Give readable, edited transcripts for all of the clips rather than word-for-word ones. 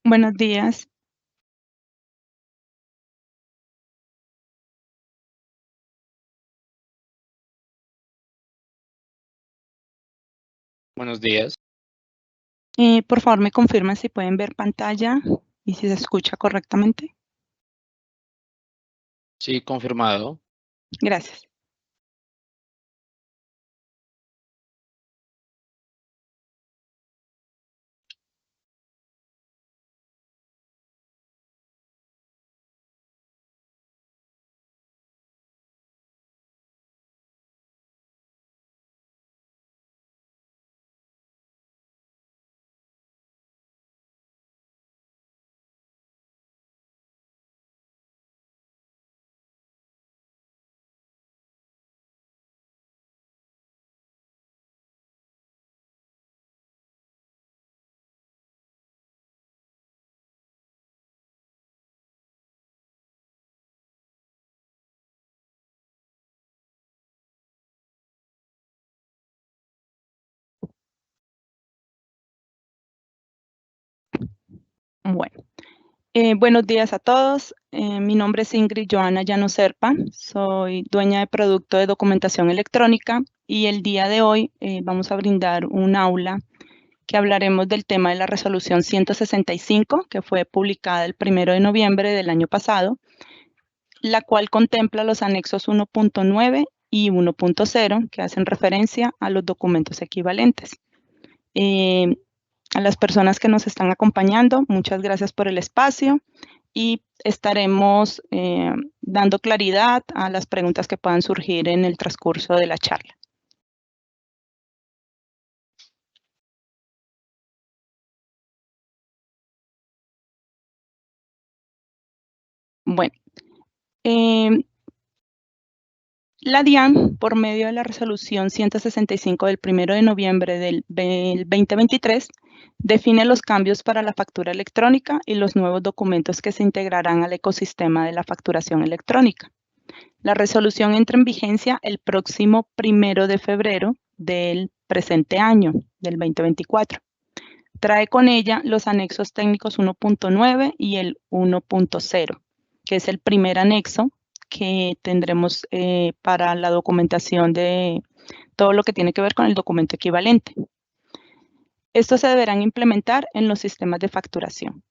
Buenos días. Buenos días. Por favor, me confirman si pueden ver pantalla y si se escucha correctamente. Sí, confirmado. Gracias. Bueno, buenos días a todos. Mi nombre es Ingrid Joana Llano Serpa. Soy dueña de producto de documentación electrónica y el día de hoy vamos a brindar un aula que hablaremos del tema de la resolución 165 que fue publicada el 1 de noviembre del año pasado, la cual contempla los anexos 1.9 y 1.0 que hacen referencia a los documentos equivalentes. A las personas que nos están acompañando, muchas gracias por el espacio y estaremos dando claridad a las preguntas que puedan surgir en el transcurso de la charla. Bueno, la DIAN, por medio de la resolución 165 del 1 de noviembre del 2023, define los cambios para la factura electrónica y los nuevos documentos que se integrarán al ecosistema de la facturación electrónica. La resolución entra en vigencia el próximo 1 de febrero del presente año, del 2024. Trae con ella los anexos técnicos 1.9 y el 1.0, que es el primer anexo que tendremos para la documentación de todo lo que tiene que ver con el documento equivalente. Estos se deberán implementar en los sistemas de facturación.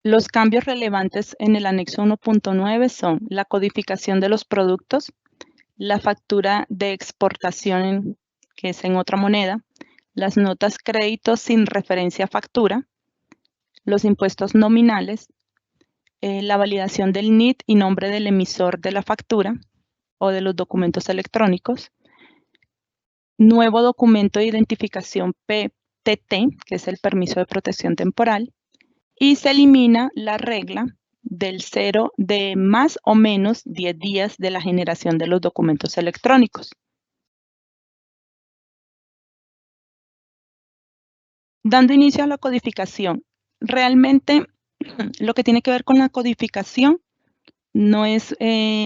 Los cambios relevantes en el anexo 1.9 son la codificación de los productos, la factura de exportación, que es en otra moneda, las notas créditos sin referencia a factura, los impuestos nominales, la validación del NIT y nombre del emisor de la factura o de los documentos electrónicos, nuevo documento de identificación PTT, que es el permiso de protección temporal, y se elimina la regla del 0 de más o menos 10 días de la generación de los documentos electrónicos. Dando inicio a la codificación, realmente lo que tiene que ver con la codificación no es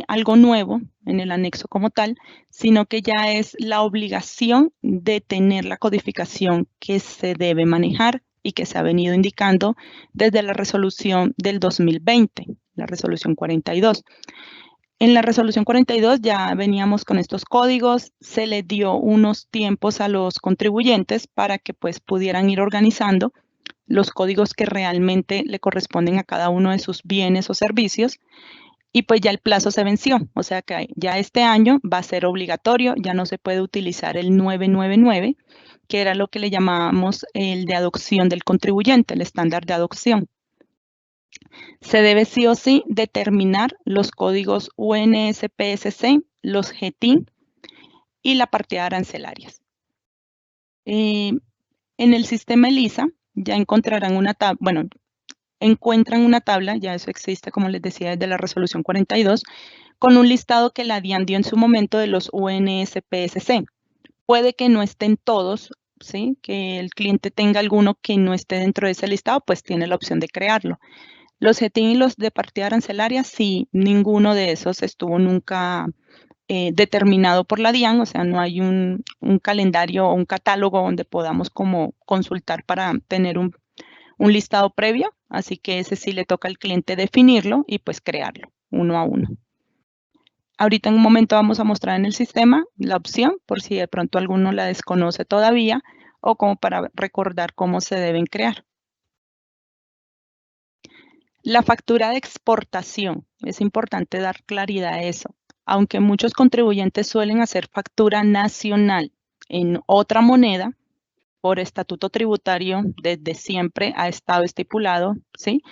algo nuevo en el anexo como tal, sino que ya es la obligación de tener la codificación que se debe manejar y que se ha venido indicando desde la resolución del 2020, la resolución 42. En la resolución 42 ya veníamos con estos códigos, se le dio unos tiempos a los contribuyentes para que pues pudieran ir organizando los códigos que realmente le corresponden a cada uno de sus bienes o servicios y pues ya el plazo se venció, o sea que ya este año va a ser obligatorio, ya no se puede utilizar el 999, que era lo que le llamábamos el de adopción del contribuyente, el estándar de adopción. Se debe sí o sí determinar los códigos UNSPSC, los GTIN y la partida arancelaria. En el sistema ELISA ya encontrarán una tabla, bueno, encuentran una tabla, ya eso existe, como les decía, desde la resolución 42, con un listado que la DIAN dio en su momento de los UNSPSC. Puede que no estén todos, ¿sí? Que el cliente tenga alguno que no esté dentro de ese listado, pues tiene la opción de crearlo. Los GTIN y los de partida arancelaria, sí, ninguno de esos estuvo nunca determinado por la DIAN, o sea, no hay un calendario o un catálogo donde podamos como consultar para tener un listado previo, así que ese sí le toca al cliente definirlo y pues crearlo uno a uno. Ahorita en un momento vamos a mostrar en el sistema la opción, por si de pronto alguno la desconoce todavía, o como para recordar cómo se deben crear. La factura de exportación, es importante dar claridad a eso. Aunque muchos contribuyentes suelen hacer factura nacional en otra moneda, por estatuto tributario desde siempre ha estado estipulado, ¿sí?,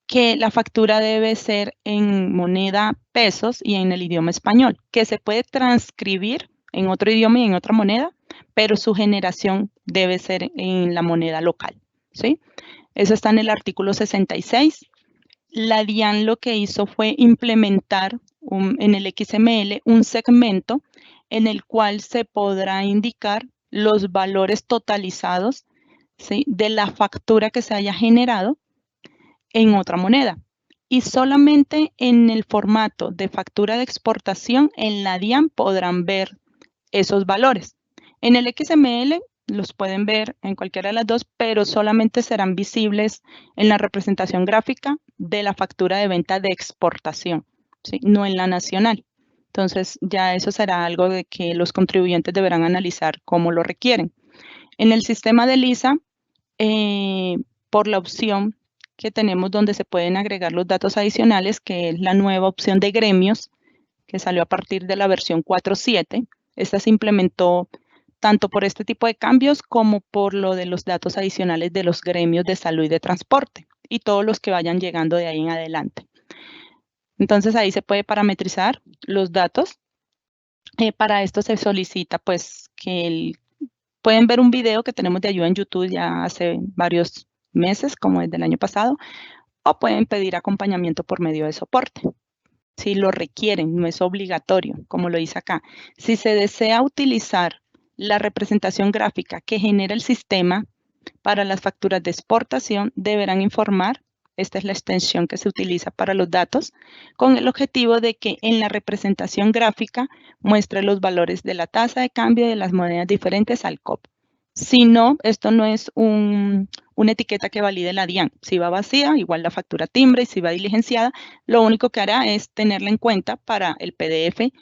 que la factura debe ser en moneda pesos y en el idioma español, que se puede transcribir en otro idioma y en otra moneda, pero su generación debe ser en la moneda local, ¿sí? Eso está en el artículo 66. La DIAN lo que hizo fue implementar en el XML un segmento en el cual se podrá indicar los valores totalizados, ¿sí?, de la factura que se haya generado en otra moneda. Y solamente en el formato de factura de exportación en la DIAN podrán ver esos valores. En el XML los pueden ver en cualquiera de las dos, pero solamente serán visibles en la representación gráfica de la factura de venta de exportación, ¿sí?, no en la nacional. Entonces, ya eso será algo de que los contribuyentes deberán analizar cómo lo requieren. En el sistema de Lisa, por la opción que tenemos donde se pueden agregar los datos adicionales, que es la nueva opción de gremios, que salió a partir de la versión 4.7. Esta se implementó tanto por este tipo de cambios como por lo de los datos adicionales de los gremios de salud y de transporte y todos los que vayan llegando de ahí en adelante. Entonces ahí se puede parametrizar los datos. Para esto se solicita pues que pueden ver un video que tenemos de ayuda en YouTube ya hace varios meses, como desde el año pasado, o pueden pedir acompañamiento por medio de soporte. Si lo requieren, no es obligatorio, como lo dice acá. Si se desea utilizar la representación gráfica que genera el sistema para las facturas de exportación, deberán informar, esta es la extensión que se utiliza para los datos, con el objetivo de que en la representación gráfica muestre los valores de la tasa de cambio de las monedas diferentes al COP. Si no, esto no es una etiqueta que valide la DIAN. Si va vacía, igual la factura timbre, y si va diligenciada, lo único que hará es tenerla en cuenta para el PDF,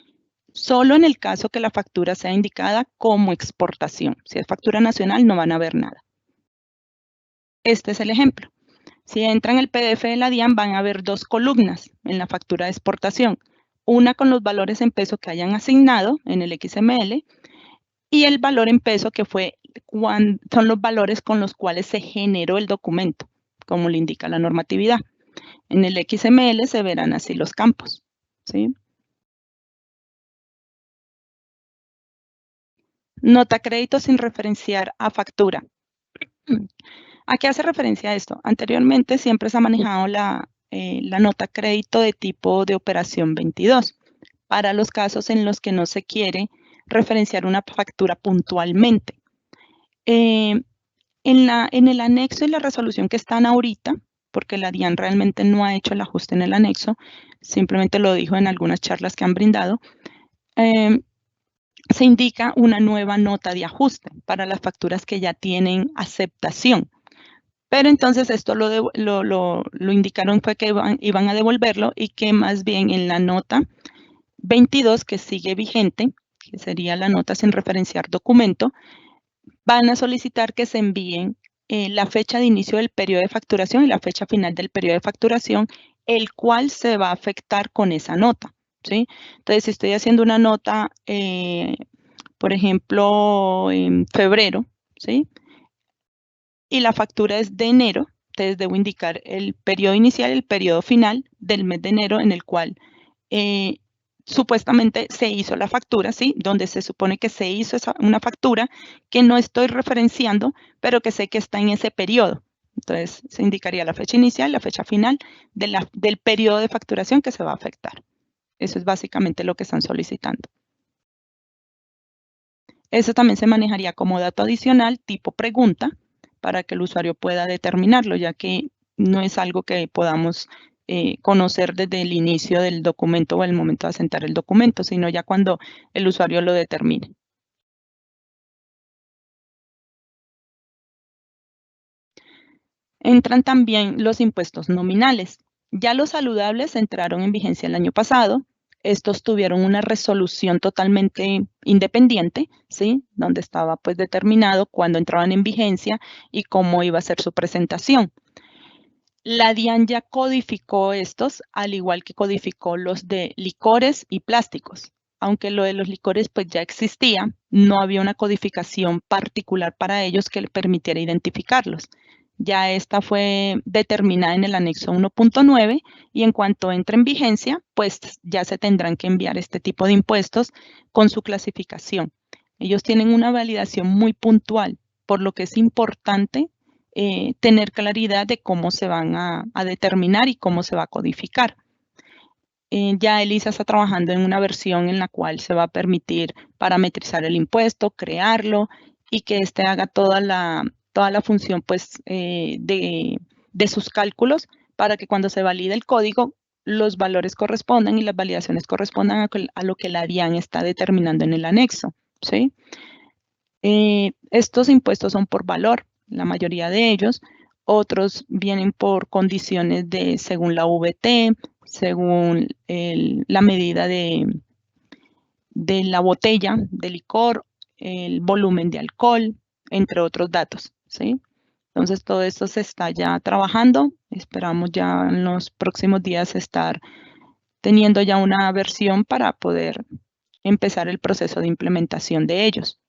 solo en el caso que la factura sea indicada como exportación. Si es factura nacional, no van a ver nada. Este es el ejemplo. Si entran en el PDF de la DIAN, van a ver dos columnas en la factura de exportación. Una con los valores en peso que hayan asignado en el XML y el valor en peso que son los valores con los cuales se generó el documento, como le indica la normatividad. En el XML se verán así los campos, ¿sí? Nota crédito sin referenciar a factura. ¿A qué hace referencia esto? Anteriormente siempre se ha manejado la nota crédito de tipo de operación 22 para los casos en los que no se quiere referenciar una factura puntualmente. En el anexo y la resolución que están ahorita, porque la DIAN realmente no ha hecho el ajuste en el anexo, simplemente lo dijo en algunas charlas que han brindado, se indica una nueva nota de ajuste para las facturas que ya tienen aceptación. Pero entonces esto lo indicaron fue que iban a devolverlo y que más bien en la nota 22 que sigue vigente, que sería la nota sin referenciar documento, van a solicitar que se envíen la fecha de inicio del periodo de facturación y la fecha final del periodo de facturación, el cual se va a afectar con esa nota, ¿sí? Entonces, si estoy haciendo una nota, por ejemplo, en febrero, ¿sí?, y la factura es de enero, entonces debo indicar el periodo inicial y el periodo final del mes de enero en el cual supuestamente se hizo la factura, ¿sí?, donde se supone que se hizo una factura que no estoy referenciando, pero que sé que está en ese periodo. Entonces, se indicaría la fecha inicial y la fecha final del periodo de facturación que se va a afectar. Eso es básicamente lo que están solicitando. Eso también se manejaría como dato adicional tipo pregunta para que el usuario pueda determinarlo, ya que no es algo que podamos conocer desde el inicio del documento o el momento de asentar el documento, sino ya cuando el usuario lo determine. Entran también los impuestos nominales. Ya los saludables entraron en vigencia el año pasado. Estos tuvieron una resolución totalmente independiente, ¿sí? Donde estaba pues determinado cuándo entraban en vigencia y cómo iba a ser su presentación. La DIAN ya codificó estos, al igual que codificó los de licores y plásticos. Aunque lo de los licores pues ya existía, no había una codificación particular para ellos que le permitiera identificarlos. Ya esta fue determinada en el anexo 1.9 y en cuanto entre en vigencia, pues ya se tendrán que enviar este tipo de impuestos con su clasificación. Ellos tienen una validación muy puntual, por lo que es importante tener claridad de cómo se van a determinar y cómo se va a codificar. Ya Elisa está trabajando en una versión en la cual se va a permitir parametrizar el impuesto, crearlo y que éste haga toda la función pues, de sus cálculos para que cuando se valide el código los valores correspondan y las validaciones correspondan a lo que la DIAN está determinando en el anexo, ¿sí? Estos impuestos son por valor, la mayoría de ellos. Otros vienen por condiciones según la VT, según la medida de la botella de licor, el volumen de alcohol, entre otros datos, ¿sí? Entonces, todo esto se está ya trabajando. Esperamos ya en los próximos días estar teniendo ya una versión para poder empezar el proceso de implementación de ellos.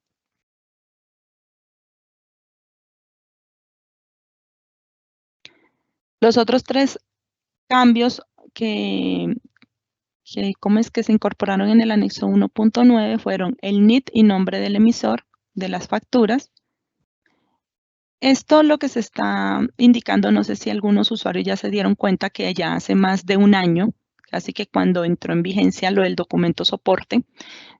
Los otros 3 cambios ¿cómo es que se incorporaron en el anexo 1.9? Fueron el NIT y nombre del emisor de las facturas. Esto lo que se está indicando, no sé si algunos usuarios ya se dieron cuenta que ya hace más de un año, casi que cuando entró en vigencia lo del documento soporte,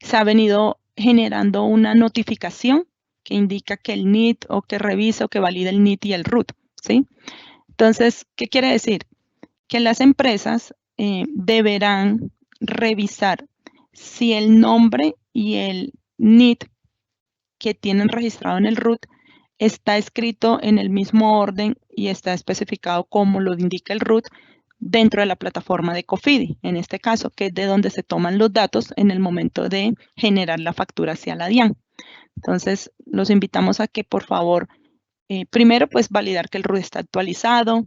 se ha venido generando una notificación que indica que el NIT o que revisa o que valida el NIT y el RUT, ¿sí? Entonces, ¿qué quiere decir? Que las empresas deberán revisar si el nombre y el NIT que tienen registrado en el RUT está escrito en el mismo orden y está especificado como lo indica el RUT dentro de la plataforma de Cofidi, en este caso, que es de donde se toman los datos en el momento de generar la factura hacia la DIAN. Entonces, los invitamos a que, por favor, primero, pues validar que el RUT está actualizado,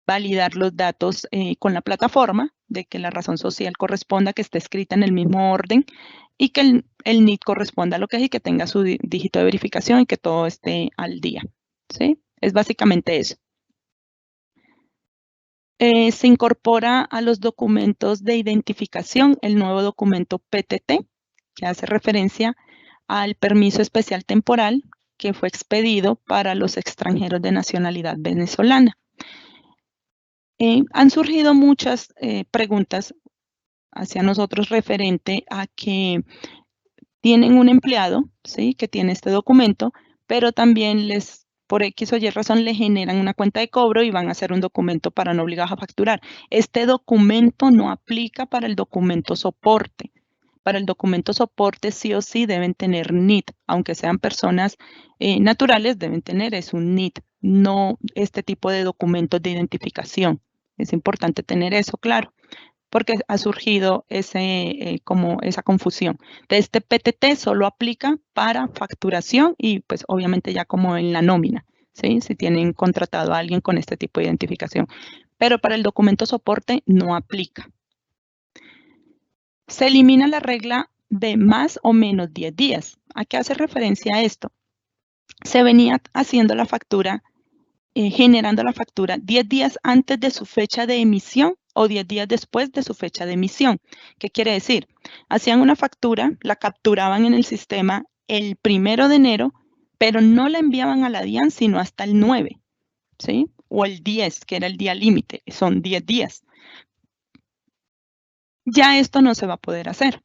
validar los datos con la plataforma, de que la razón social corresponda, que esté escrita en el mismo orden y que el NIT corresponda a lo que es y que tenga su dígito de verificación y que todo esté al día, ¿sí? Es básicamente eso. Se incorpora a los documentos de identificación el nuevo documento PTT, que hace referencia al permiso especial temporal que fue expedido para los extranjeros de nacionalidad venezolana. Han surgido muchas preguntas hacia nosotros referente a que tienen un empleado, ¿sí? Que tiene este documento, pero también por X o Y razón, le generan una cuenta de cobro y van a hacer un documento para no obligar a facturar. Este documento no aplica para el documento soporte. Para el documento soporte sí o sí deben tener NIT, aunque sean personas naturales, deben tener un NIT, no este tipo de documentos de identificación. Es importante tener eso claro, porque ha surgido como esa confusión. Este PTT solo aplica para facturación y pues obviamente ya como en la nómina, ¿sí? Si tienen contratado a alguien con este tipo de identificación. Pero para el documento soporte no aplica. Se elimina la regla de más o menos 10 días. ¿A qué hace referencia esto? Se venía haciendo la factura, generando la factura 10 días antes de su fecha de emisión o 10 días después de su fecha de emisión. ¿Qué quiere decir? Hacían una factura, la capturaban en el sistema el 1 de enero, pero no la enviaban a la DIAN sino hasta el 9, ¿sí? O el 10, que era el día límite, son 10 días. Ya esto no se va a poder hacer.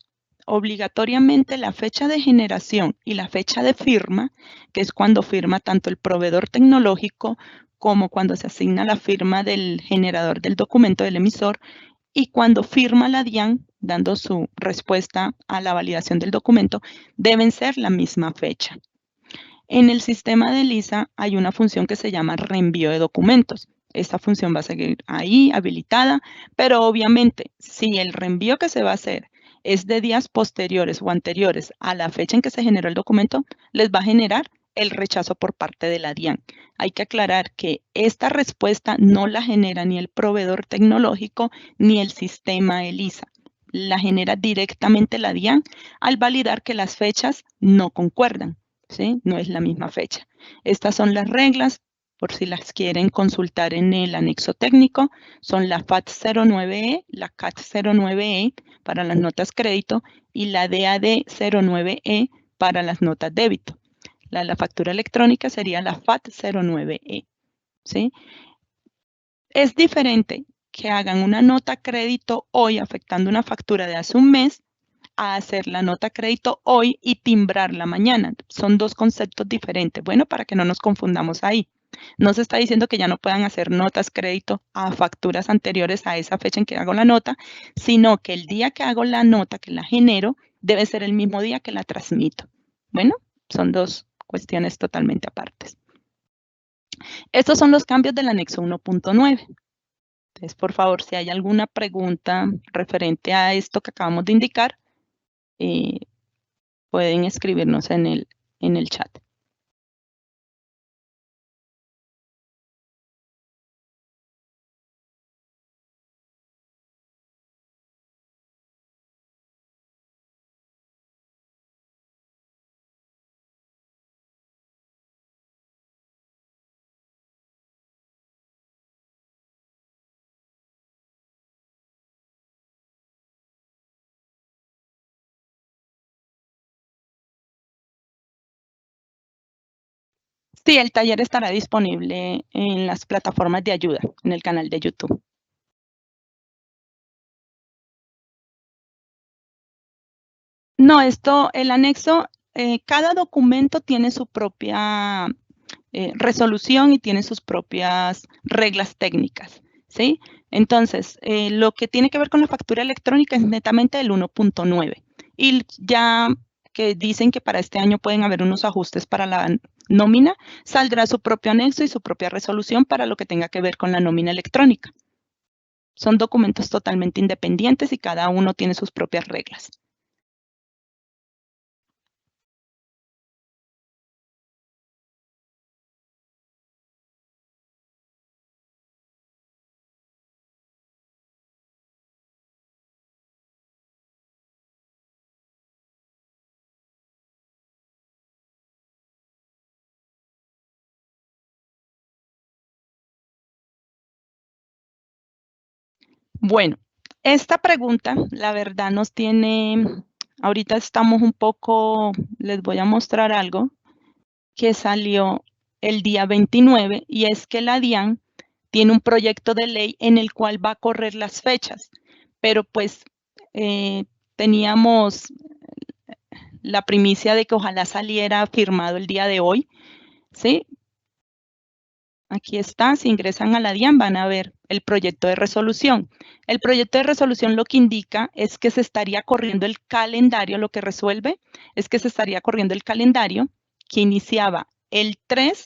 obligatoriamente la fecha de generación y la fecha de firma, que es cuando firma tanto el proveedor tecnológico como cuando se asigna la firma del generador del documento del emisor, y cuando firma la DIAN, dando su respuesta a la validación del documento, deben ser la misma fecha. En el sistema de ELISA hay una función que se llama reenvío de documentos. Esta función va a seguir ahí habilitada, pero obviamente si el reenvío que se va a hacer es de días posteriores o anteriores a la fecha en que se generó el documento, les va a generar el rechazo por parte de la DIAN. Hay que aclarar que esta respuesta no la genera ni el proveedor tecnológico ni el sistema ELISA. La genera directamente la DIAN al validar que las fechas no concuerdan, ¿sí? No es la misma fecha. Estas son las reglas, por si las quieren consultar en el anexo técnico. Son la FAT 09E, la CAT 09E para las notas crédito y la DAD 09E para las notas débito. La factura electrónica sería la FAT 09E, ¿sí? Es diferente que hagan una nota crédito hoy afectando una factura de hace un mes a hacer la nota crédito hoy y timbrarla mañana. Son dos conceptos diferentes. Bueno, para que no nos confundamos ahí. No se está diciendo que ya no puedan hacer notas crédito a facturas anteriores a esa fecha en que hago la nota, sino que el día que hago la nota, que la genero, debe ser el mismo día que la transmito. Bueno, son dos cuestiones totalmente apartes. Estos son los cambios del anexo 1.9. Entonces, por favor, si hay alguna pregunta referente a esto que acabamos de indicar, pueden escribirnos en el chat. Sí, el taller estará disponible en las plataformas de ayuda, en el canal de YouTube. No, el anexo, cada documento tiene su propia resolución y tiene sus propias reglas técnicas, ¿sí? Entonces, lo que tiene que ver con la factura electrónica es netamente el 1.9. Y ya que dicen que para este año pueden haber unos ajustes para la nómina, saldrá su propio anexo y su propia resolución para lo que tenga que ver con la nómina electrónica. Son documentos totalmente independientes y cada uno tiene sus propias reglas. Bueno, esta pregunta, la verdad, nos tiene, ahorita estamos un poco, les voy a mostrar algo que salió el día 29 y es que la DIAN tiene un proyecto de ley en el cual va a correr las fechas, pero pues teníamos la primicia de que ojalá saliera firmado el día de hoy, ¿sí? Aquí está, si ingresan a la DIAN van a ver el proyecto de resolución. El proyecto de resolución lo que indica es que se estaría corriendo el calendario, lo que resuelve es que se estaría corriendo el calendario que iniciaba el 3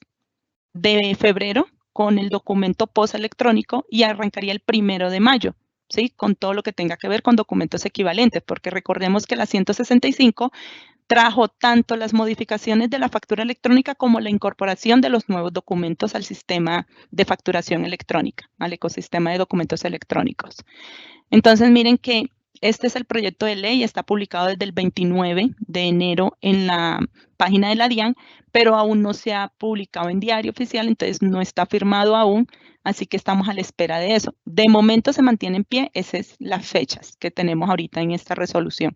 de febrero con el documento post electrónico y arrancaría el 1 de mayo, ¿sí? Con todo lo que tenga que ver con documentos equivalentes, porque recordemos que la 165 trajo tanto las modificaciones de la factura electrónica como la incorporación de los nuevos documentos al sistema de facturación electrónica, al ecosistema de documentos electrónicos. Entonces, miren que este es el proyecto de ley, está publicado desde el 29 de enero en la página de la DIAN, pero aún no se ha publicado en diario oficial, entonces no está firmado aún, así que estamos a la espera de eso. De momento se mantiene en pie, esas son las fechas que tenemos ahorita en esta resolución.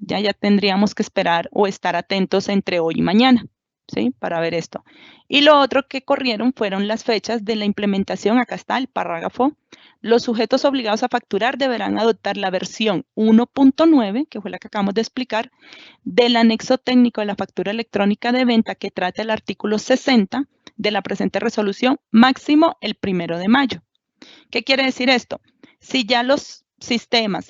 Ya tendríamos que esperar o estar atentos entre hoy y mañana. ¿sí? Para ver esto. Y lo otro que corrieron fueron las fechas de la implementación. Acá está el párrafo. Los sujetos obligados a facturar deberán adoptar la versión 1.9, que fue la que acabamos de explicar, del anexo técnico de la factura electrónica de venta que trata el artículo 60 de la presente resolución, máximo el 1 de mayo. ¿Qué quiere decir esto? Si ya los sistemas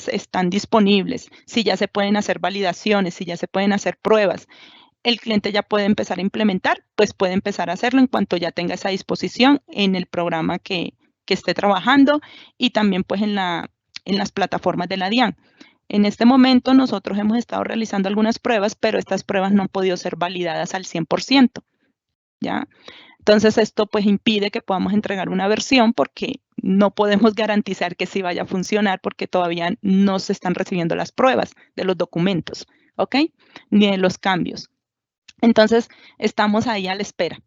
están disponibles, si ya se pueden hacer validaciones, si ya se pueden hacer pruebas, el cliente ya puede empezar a implementar, pues puede empezar a hacerlo en cuanto ya tenga esa disposición en el programa que esté trabajando y también pues en las plataformas de la DIAN. En este momento nosotros hemos estado realizando algunas pruebas, pero estas pruebas no han podido ser validadas al 100%, ¿ya? Entonces esto pues impide que podamos entregar una versión porque no podemos garantizar que sí vaya a funcionar porque todavía no se están recibiendo las pruebas de los documentos, ¿ok? Ni de los cambios. Entonces estamos ahí a la espera.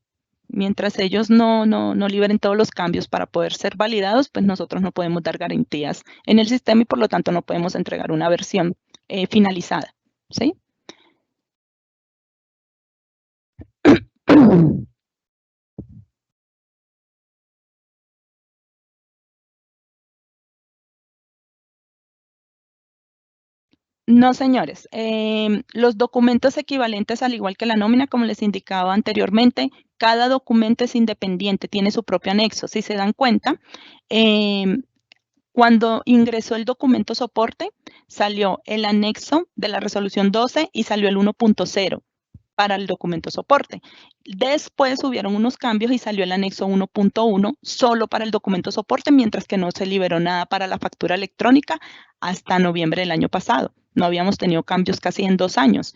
Mientras ellos no liberen todos los cambios para poder ser validados, pues nosotros no podemos dar garantías en el sistema y por lo tanto no podemos entregar una versión finalizada, ¿sí? No, señores. Los documentos equivalentes, al igual que la nómina, como les indicaba anteriormente, cada documento es independiente, tiene su propio anexo. Si se dan cuenta, cuando ingresó el documento soporte, salió el anexo de la resolución 12 y salió el 1.0 para el documento soporte. Después hubieron unos cambios y salió el anexo 1.1 solo para el documento soporte, mientras que no se liberó nada para la factura electrónica hasta noviembre del año pasado. No habíamos tenido cambios casi en 2 años.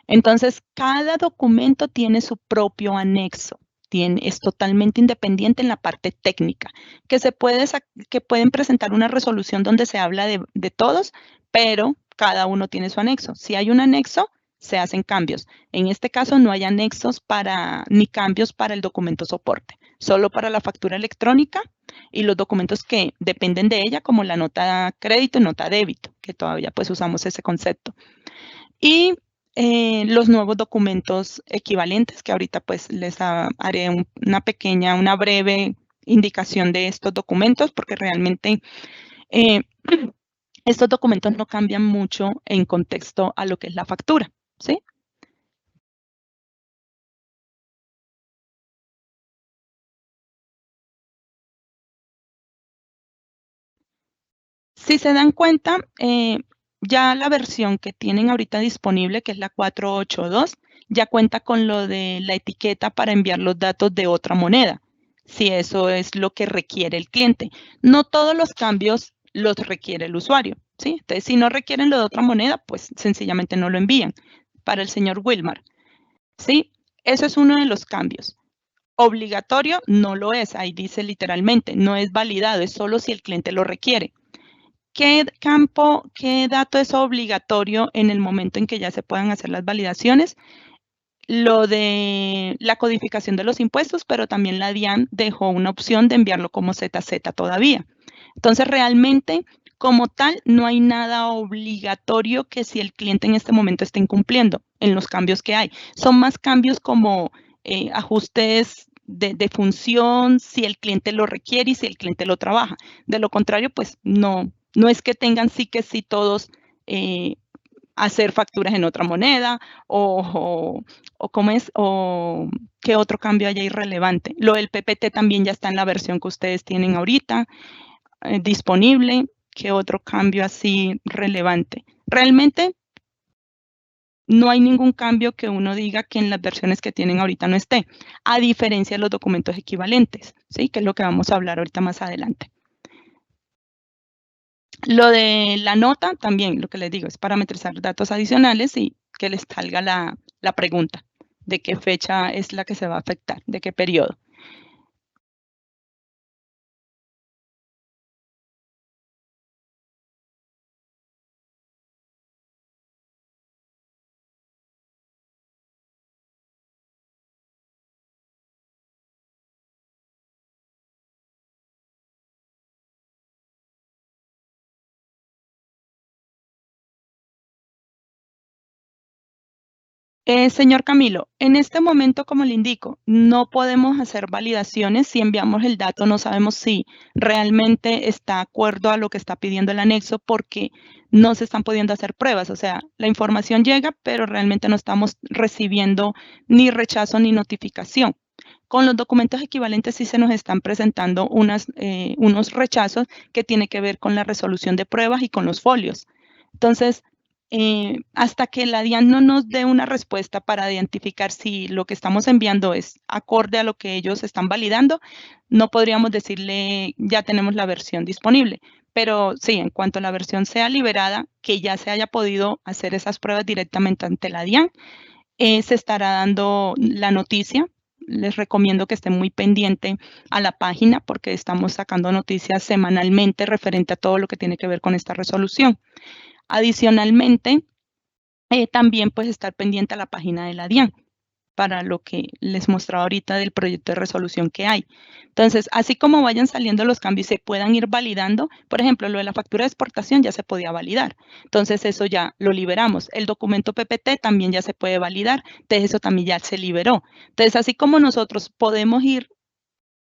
Entonces, cada documento tiene su propio anexo. Es totalmente independiente en la parte técnica, que pueden presentar una resolución donde se habla de todos, pero cada uno tiene su anexo. Si hay un anexo, se hacen cambios. En este caso no hay anexos ni cambios para el documento soporte, solo para la factura electrónica y los documentos que dependen de ella, como la nota crédito y nota débito, que todavía pues usamos ese concepto. Y los nuevos documentos equivalentes, que ahorita pues les haré una breve indicación de estos documentos, porque realmente estos documentos no cambian mucho en contexto a lo que es la factura, ¿sí? Si se dan cuenta, ya la versión que tienen ahorita disponible, que es la 482, ya cuenta con lo de la etiqueta para enviar los datos de otra moneda, si eso es lo que requiere el cliente. No todos los cambios los requiere el usuario, ¿sí? Entonces, si no requieren lo de otra moneda, pues sencillamente no lo envían. Para el señor Wilmar, ¿sí? Eso es uno de los cambios. Obligatorio no lo es, ahí dice literalmente, no es validado, es solo si el cliente lo requiere. ¿Qué dato es obligatorio en el momento en que ya se puedan hacer las validaciones? Lo de la codificación de los impuestos, pero también la DIAN dejó una opción de enviarlo como ZZ todavía. Entonces, realmente, como tal, no hay nada obligatorio que si el cliente en este momento esté incumpliendo en los cambios que hay. Son más cambios como ajustes de función, si el cliente lo requiere y si el cliente lo trabaja. De lo contrario, pues no es que tengan sí que sí todos hacer facturas en otra moneda o cómo es, o qué otro cambio haya irrelevante. Lo del PPT también ya está en la versión que ustedes tienen ahorita disponible. ¿Qué otro cambio así relevante? Realmente no hay ningún cambio que uno diga que en las versiones que tienen ahorita no esté, a diferencia de los documentos equivalentes, ¿sí? Que es lo que vamos a hablar ahorita más adelante. Lo de la nota también, lo que les digo, es parametrizar datos adicionales y que les salga la pregunta de qué fecha es la que se va a afectar, de qué periodo. Señor Camilo, en este momento, como le indico, no podemos hacer validaciones. Si enviamos el dato, no sabemos si realmente está de acuerdo a lo que está pidiendo el anexo porque no se están pudiendo hacer pruebas. O sea, la información llega, pero realmente no estamos recibiendo ni rechazo ni notificación. Con los documentos equivalentes sí se nos están presentando unos rechazos que tienen que ver con la resolución de pruebas y con los folios. Entonces, hasta que la DIAN no nos dé una respuesta para identificar si lo que estamos enviando es acorde a lo que ellos están validando, no podríamos decirle ya tenemos la versión disponible. Pero sí, en cuanto la versión sea liberada, que ya se haya podido hacer esas pruebas directamente ante la DIAN, se estará dando la noticia. Les recomiendo que estén muy pendiente a la página porque estamos sacando noticias semanalmente referente a todo lo que tiene que ver con esta resolución. Adicionalmente, también pues estar pendiente a la página de la DIAN para lo que les mostraba ahorita del proyecto de resolución que hay. Entonces, así como vayan saliendo los cambios y se puedan ir validando, por ejemplo, lo de la factura de exportación ya se podía validar. Entonces, eso ya lo liberamos. El documento PPT también ya se puede validar. Entonces, eso también ya se liberó. Entonces, así como nosotros podemos ir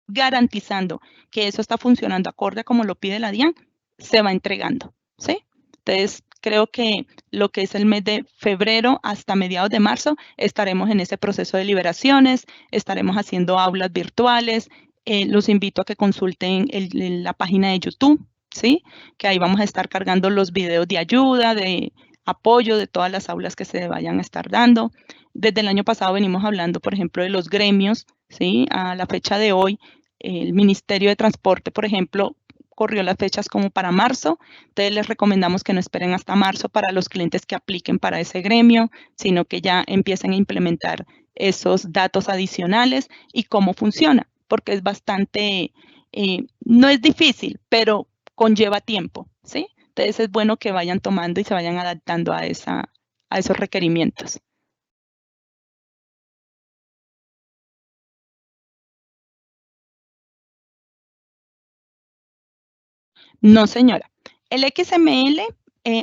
garantizando que eso está funcionando acorde a como lo pide la DIAN, se va entregando, ¿sí? Entonces, creo que lo que es el mes de febrero hasta mediados de marzo estaremos en ese proceso de liberaciones, estaremos haciendo aulas virtuales. Los invito a que consulten la página de YouTube, ¿sí? Que ahí vamos a estar cargando los videos de ayuda, de apoyo de todas las aulas que se vayan a estar dando. Desde el año pasado venimos hablando, por ejemplo, de los gremios, ¿sí? A la fecha de hoy, el Ministerio de Transporte, por ejemplo, corrió las fechas como para marzo. Entonces les recomendamos que no esperen hasta marzo para los clientes que apliquen para ese gremio, sino que ya empiecen a implementar esos datos adicionales y cómo funciona, porque es bastante, no es difícil, pero conlleva tiempo, ¿sí? Entonces es bueno que vayan tomando y se vayan adaptando a esos requerimientos. No, señora. El XML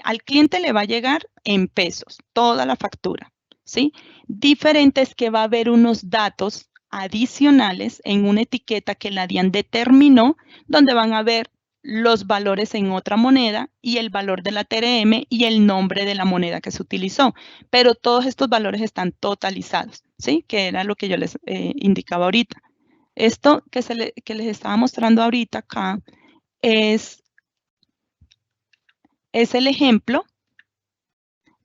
al cliente le va a llegar en pesos, toda la factura, ¿sí? Diferente es que va a haber unos datos adicionales en una etiqueta que la DIAN determinó, donde van a ver los valores en otra moneda y el valor de la TRM y el nombre de la moneda que se utilizó. Pero todos estos valores están totalizados, ¿sí? Que era lo que yo les indicaba ahorita. Esto que les estaba mostrando ahorita acá es el ejemplo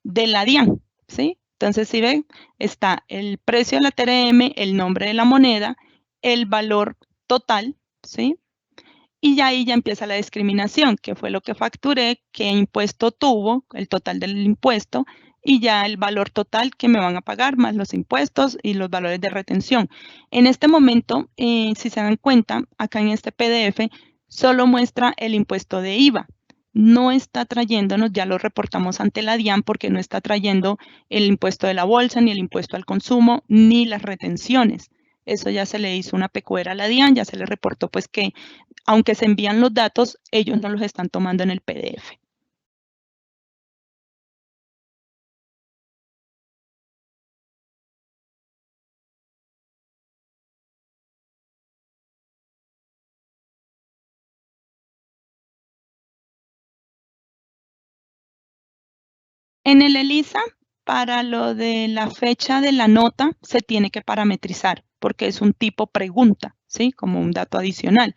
de la DIAN, ¿sí? Entonces, si ven, está el precio de la TRM, el nombre de la moneda, el valor total, ¿sí? Y ya ahí ya empieza la discriminación, que fue lo que facturé, qué impuesto tuvo, el total del impuesto, y ya el valor total que me van a pagar, más los impuestos y los valores de retención. En este momento, si se dan cuenta, acá en este PDF, solo muestra el impuesto de IVA. No está trayéndonos, ya lo reportamos ante la DIAN, porque no está trayendo el impuesto de la bolsa, ni el impuesto al consumo, ni las retenciones. Eso ya se le hizo una pecuera a la DIAN, ya se le reportó pues que aunque se envían los datos, ellos no los están tomando en el PDF. En el ELISA, para lo de la fecha de la nota, se tiene que parametrizar, porque es un tipo pregunta, ¿sí? Como un dato adicional.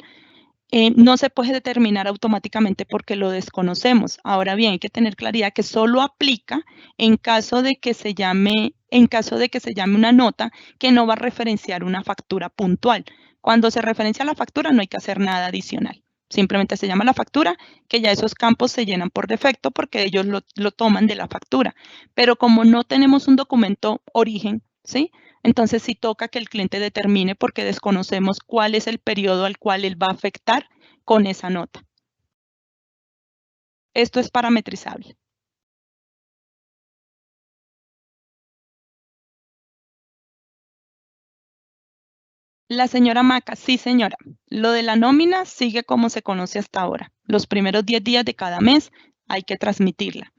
No se puede determinar automáticamente porque lo desconocemos. Ahora bien, hay que tener claridad que solo aplica en caso de que se llame una nota que no va a referenciar una factura puntual. Cuando se referencia a la factura no hay que hacer nada adicional. Simplemente se llama la factura, que ya esos campos se llenan por defecto porque ellos lo toman de la factura. Pero como no tenemos un documento origen, ¿sí? Entonces sí toca que el cliente determine porque desconocemos cuál es el periodo al cual él va a afectar con esa nota. Esto es parametrizable. La señora Maca, sí señora. Lo de la nómina sigue como se conoce hasta ahora. Los primeros 10 días de cada mes hay que transmitirla.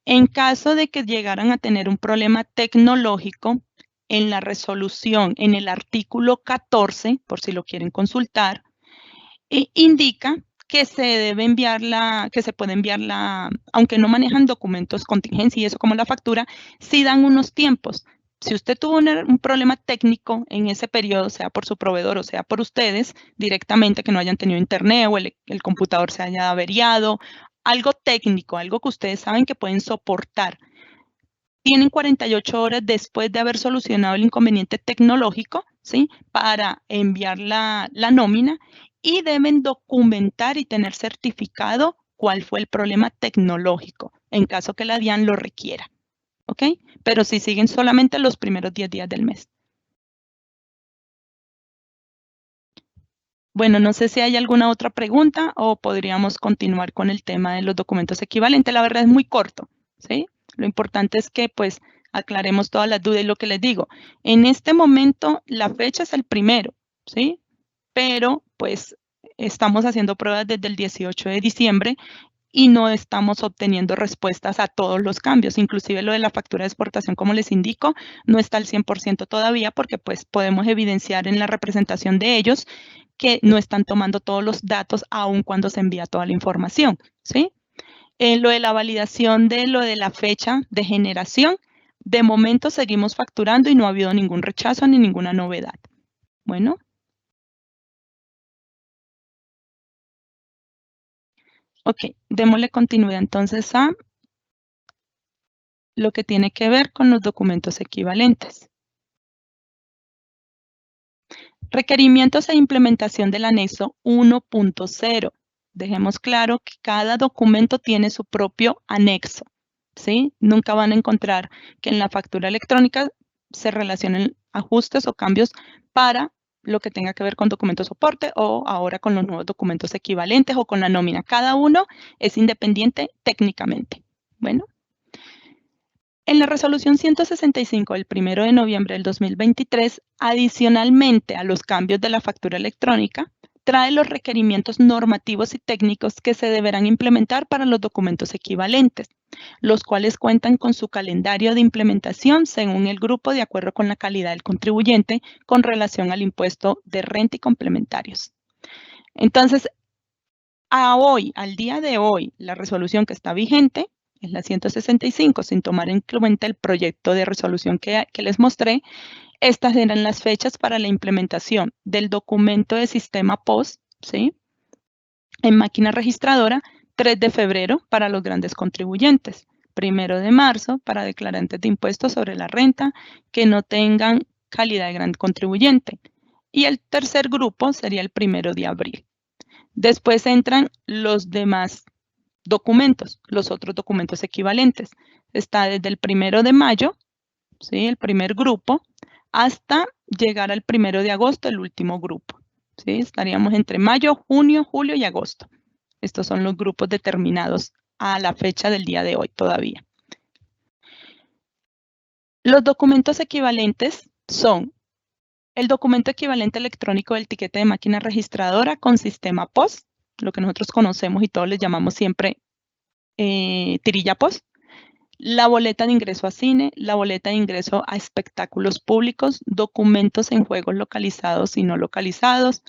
En caso de que llegaran a tener un problema tecnológico, en la resolución, en el artículo 14, por si lo quieren consultar, indica que se debe enviar que se puede enviar aunque no manejan documentos contingencia y eso como la factura, sí dan unos tiempos. Si usted tuvo un problema técnico en ese periodo, sea por su proveedor o sea por ustedes, directamente que no hayan tenido internet o el computador se haya averiado, algo técnico, algo que ustedes saben que pueden soportar. Tienen 48 horas después de haber solucionado el inconveniente tecnológico, ¿sí? Para enviar la nómina y deben documentar y tener certificado cuál fue el problema tecnológico, en caso que la DIAN lo requiera, ¿ok? Pero si siguen solamente los primeros 10 días del mes. Bueno, no sé si hay alguna otra pregunta o podríamos continuar con el tema de los documentos equivalentes. La verdad es muy corto, ¿sí? Lo importante es que, pues, aclaremos todas las dudas y lo que les digo. En este momento, la fecha es el 1, ¿sí? Pero, pues, estamos haciendo pruebas desde el 18 de diciembre y no estamos obteniendo respuestas a todos los cambios. Inclusive lo de la factura de exportación, como les indico, no está al 100% todavía porque, pues, podemos evidenciar en la representación de ellos que no están tomando todos los datos aun cuando se envía toda la información, ¿sí? Lo de la validación de lo de la fecha de generación, de momento seguimos facturando y no ha habido ningún rechazo ni ninguna novedad. Bueno. Ok, démosle continuidad entonces a lo que tiene que ver con los documentos equivalentes. Requerimientos e implementación del anexo 1.0. Dejemos claro que cada documento tiene su propio anexo, ¿sí? Nunca van a encontrar que en la factura electrónica se relacionen ajustes o cambios para lo que tenga que ver con documentos soporte o ahora con los nuevos documentos equivalentes o con la nómina. Cada uno es independiente técnicamente. Bueno. En la resolución 165 del 1 de noviembre del 2023, adicionalmente a los cambios de la factura electrónica, trae los requerimientos normativos y técnicos que se deberán implementar para los documentos equivalentes, los cuales cuentan con su calendario de implementación según el grupo de acuerdo con la calidad del contribuyente con relación al impuesto de renta y complementarios. Entonces, al día de hoy, la resolución que está vigente es la 165, sin tomar en cuenta el proyecto de resolución que les mostré. Estas eran las fechas para la implementación del documento de sistema POS, ¿sí? En máquina registradora, 3 de febrero para los grandes contribuyentes, 1 de marzo para declarantes de impuestos sobre la renta que no tengan calidad de gran contribuyente. Y el tercer grupo sería el 1 de abril. Después entran los demás documentos, los otros documentos equivalentes. Está desde el 1 de mayo, ¿sí? El primer grupo, hasta llegar al 1 de agosto, el último grupo. ¿Sí? Estaríamos entre mayo, junio, julio y agosto. Estos son los grupos determinados a la fecha del día de hoy todavía. Los documentos equivalentes son el documento equivalente electrónico del tiquete de máquina registradora con sistema POS, lo que nosotros conocemos y todos les llamamos siempre tirilla POS, la boleta de ingreso a cine, la boleta de ingreso a espectáculos públicos, documentos en juegos localizados y no localizados,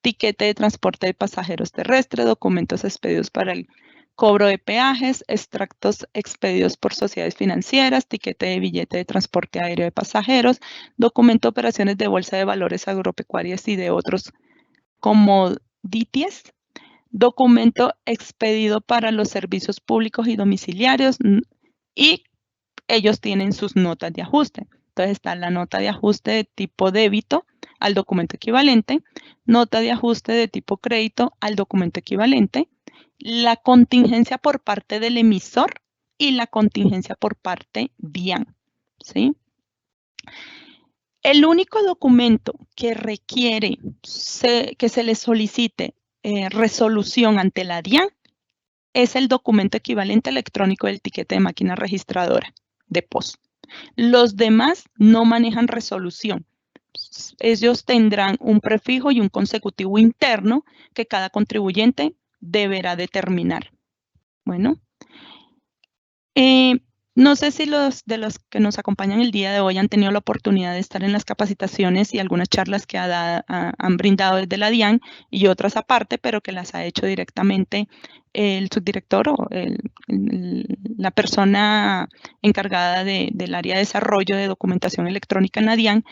tiquete de transporte de pasajeros terrestres, documentos expedidos para el cobro de peajes, extractos expedidos por sociedades financieras, tiquete de billete de transporte aéreo de pasajeros, documento de operaciones de bolsa de valores agropecuarias y de otros commodities, documento expedido para los servicios públicos y domiciliarios y ellos tienen sus notas de ajuste. Entonces está la nota de ajuste de tipo débito al documento equivalente, nota de ajuste de tipo crédito al documento equivalente, la contingencia por parte del emisor y la contingencia por parte DIAN, ¿sí? El único documento que requiere que se le solicite resolución ante la DIAN es el documento equivalente electrónico del tiquete de máquina registradora de POS. Los demás no manejan resolución. Ellos tendrán un prefijo y un consecutivo interno que cada contribuyente deberá determinar. Bueno, No sé si los de los que nos acompañan el día de hoy han tenido la oportunidad de estar en las capacitaciones y algunas charlas que han brindado desde la DIAN y otras aparte, pero que las ha hecho directamente el subdirector o la persona encargada del área de desarrollo de documentación electrónica en la DIAN,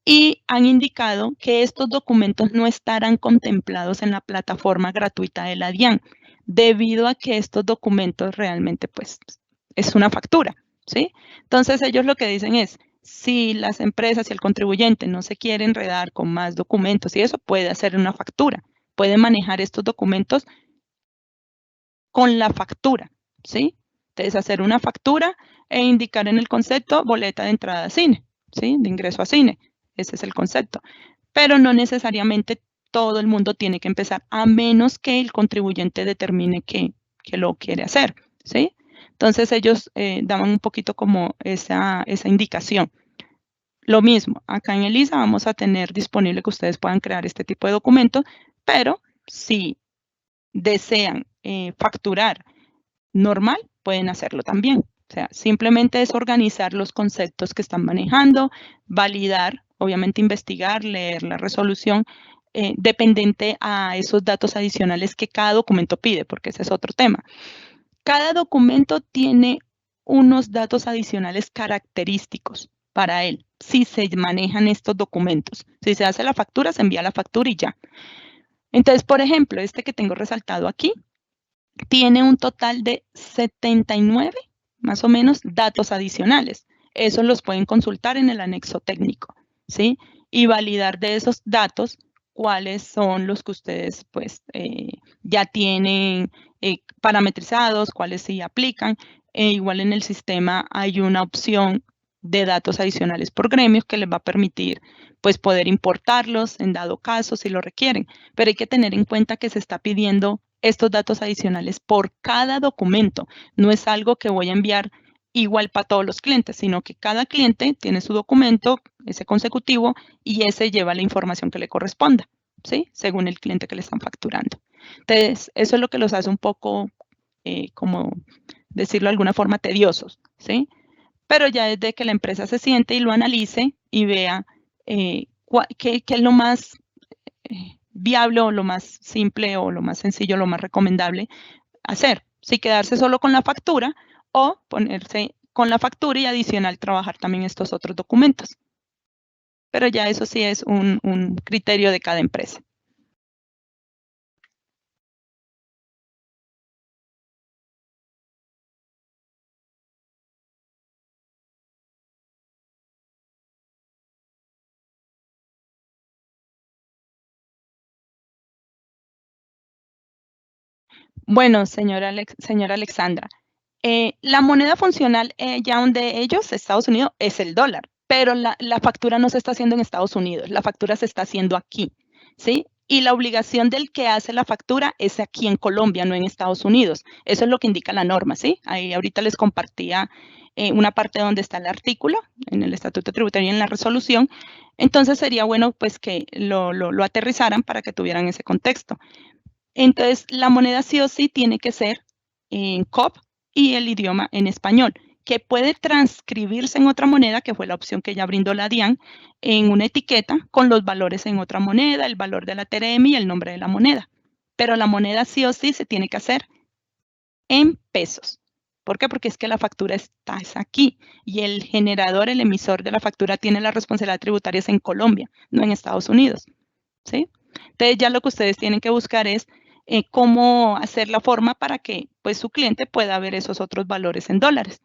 y han indicado que estos documentos no estarán contemplados en la plataforma gratuita de la DIAN, debido a que estos documentos realmente pues es una factura, ¿sí? Entonces ellos lo que dicen es, si las empresas y el contribuyente no se quiere enredar con más documentos y eso, puede hacer una factura, puede manejar estos documentos con la factura, ¿sí? Entonces hacer una factura e indicar en el concepto boleta de entrada a cine, ¿sí? De ingreso a cine, ese es el concepto. Pero no necesariamente todo el mundo tiene que empezar, a menos que el contribuyente determine que lo quiere hacer, ¿sí? Entonces ellos daban un poquito como esa indicación. Lo mismo, acá en ELISA vamos a tener disponible que ustedes puedan crear este tipo de documentos, pero si desean facturar normal, pueden hacerlo también. O sea, simplemente es organizar los conceptos que están manejando, validar, obviamente investigar, leer la resolución, dependiente a esos datos adicionales que cada documento pide, porque ese es otro tema. Cada documento tiene unos datos adicionales característicos para él, si se manejan estos documentos. Si se hace la factura, se envía la factura y ya. Entonces, por ejemplo, este que tengo resaltado aquí, tiene un total de 79, más o menos, datos adicionales. Esos los pueden consultar en el anexo técnico, ¿sí? Y validar de esos datos cuáles son los que ustedes, pues, ya tienen parametrizados, cuáles sí aplican. Igual en el sistema hay una opción de datos adicionales por gremios que les va a permitir, pues, poder importarlos en dado caso si lo requieren. Pero hay que tener en cuenta que se está pidiendo estos datos adicionales por cada documento. No es algo que voy a enviar igual para todos los clientes, sino que cada cliente tiene su documento, ese consecutivo, y ese lleva la información que le corresponda, ¿sí? Según el cliente que le están facturando. Entonces, eso es lo que los hace un poco, como decirlo de alguna forma, tediosos, ¿sí? Pero ya desde que la empresa se siente y lo analice y vea qué es lo más viable o lo más simple o lo más sencillo, lo más recomendable hacer. Si quedarse solo con la factura o ponerse con la factura y adicional trabajar también estos otros documentos. Pero ya eso sí es un criterio de cada empresa. Bueno, señora Alexandra, la moneda funcional ya donde ellos, Estados Unidos, es el dólar, pero la factura no se está haciendo en Estados Unidos, la factura se está haciendo aquí, ¿sí? Y la obligación del que hace la factura es aquí en Colombia, no en Estados Unidos. Eso es lo que indica la norma, ¿sí? Ahí ahorita les compartía una parte donde está el artículo, en el Estatuto Tributario y en la resolución. Entonces sería bueno pues que lo aterrizaran para que tuvieran ese contexto. Entonces, la moneda sí o sí tiene que ser en COP y el idioma en español, que puede transcribirse en otra moneda, que fue la opción que ya brindó la DIAN, en una etiqueta con los valores en otra moneda, el valor de la TRM y el nombre de la moneda. Pero la moneda sí o sí se tiene que hacer en pesos. ¿Por qué? Porque es que la factura está aquí y el generador, el emisor de la factura tiene la responsabilidad tributaria en Colombia, no en Estados Unidos, ¿sí? Entonces ya lo que ustedes tienen que buscar es cómo hacer la forma para que pues su cliente pueda ver esos otros valores en dólares.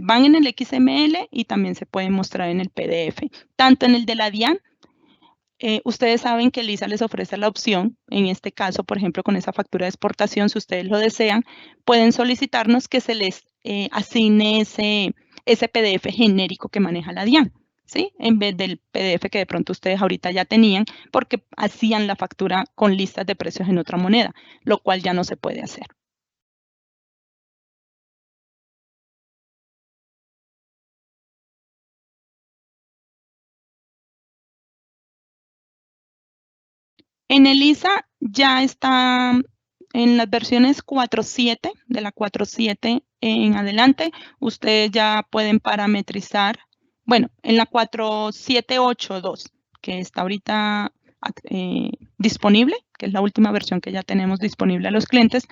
Van en el XML y también se pueden mostrar en el PDF, tanto en el de la DIAN. Ustedes saben que Lisa les ofrece la opción, en este caso, por ejemplo, con esa factura de exportación, si ustedes lo desean, pueden solicitarnos que se les asigne ese PDF genérico que maneja la DIAN, ¿sí? En vez del PDF que de pronto ustedes ahorita ya tenían, porque hacían la factura con listas de precios en otra moneda, lo cual ya no se puede hacer. En ELISA ya está en las versiones 4.7, de la 4.7 en adelante, ustedes ya pueden parametrizar, bueno, en la 4.7.8.2, que está ahorita disponible, que es la última versión que ya tenemos disponible a los clientes,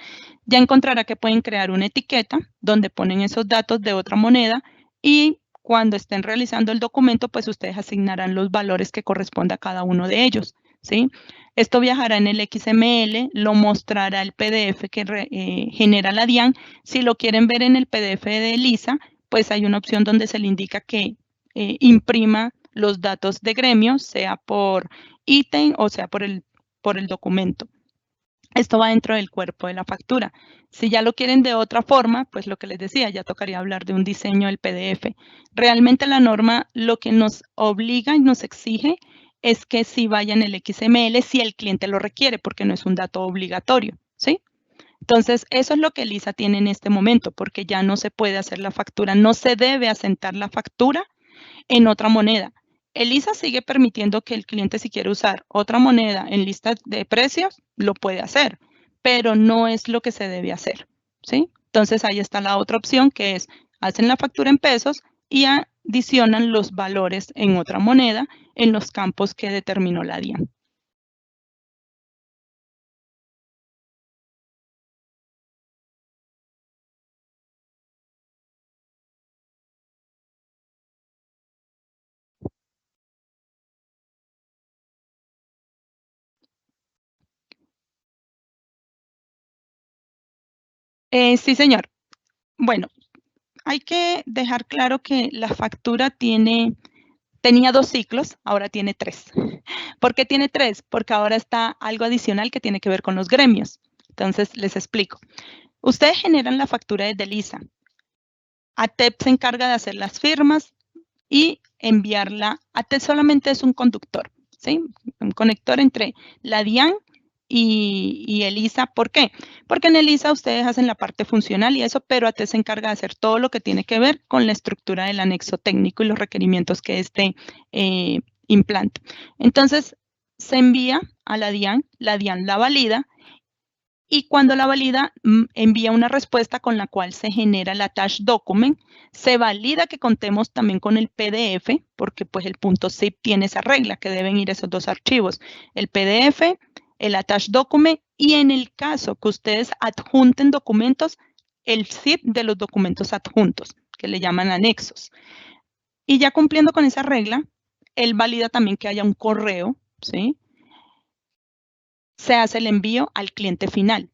ya encontrará que pueden crear una etiqueta donde ponen esos datos de otra moneda y cuando estén realizando el documento, pues ustedes asignarán los valores que corresponde a cada uno de ellos, ¿sí? Esto viajará en el XML, lo mostrará el PDF que genera la DIAN. Si lo quieren ver en el PDF de Lisa, pues hay una opción donde se le indica que imprima los datos de gremio, sea por ítem o sea por el documento. Esto va dentro del cuerpo de la factura. Si ya lo quieren de otra forma, pues lo que les decía, ya tocaría hablar de un diseño del PDF. Realmente la norma lo que nos obliga y nos exige es que sí vaya en el XML si el cliente lo requiere, porque no es un dato obligatorio, ¿sí? Entonces, eso es lo que Lisa tiene en este momento, porque ya no se puede hacer la factura, no se debe asentar la factura en otra moneda. Elisa sigue permitiendo que el cliente, si quiere usar otra moneda en lista de precios, lo puede hacer, pero no es lo que se debe hacer, ¿sí? Entonces, ahí está la otra opción, que es, hacen la factura en pesos y adicionan los valores en otra moneda en los campos que determinó la DIAN. Sí, señor. Bueno, hay que dejar claro que la factura tenía 2 ciclos, ahora tiene 3. ¿Por qué tiene 3? Porque ahora está algo adicional que tiene que ver con los gremios. Entonces, les explico. Ustedes generan la factura desde Lisa. ATEP se encarga de hacer las firmas y enviarla. ATEP solamente es un conductor, ¿sí? Un conector entre la DIAN y ELISA. ¿Por qué? Porque en ELISA ustedes hacen la parte funcional y eso, pero ATEP se encarga de hacer todo lo que tiene que ver con la estructura del anexo técnico y los requerimientos que este implanta. Entonces, se envía a la DIAN la valida y cuando la valida envía una respuesta con la cual se genera el attached document, se valida que contemos también con el PDF, porque pues el .zip tiene esa regla que deben ir esos 2 archivos, el PDF, el attached document y en el caso que ustedes adjunten documentos, el zip de los documentos adjuntos, que le llaman anexos. Y ya cumpliendo con esa regla, él valida también que haya un correo, ¿sí? Se hace el envío al cliente final.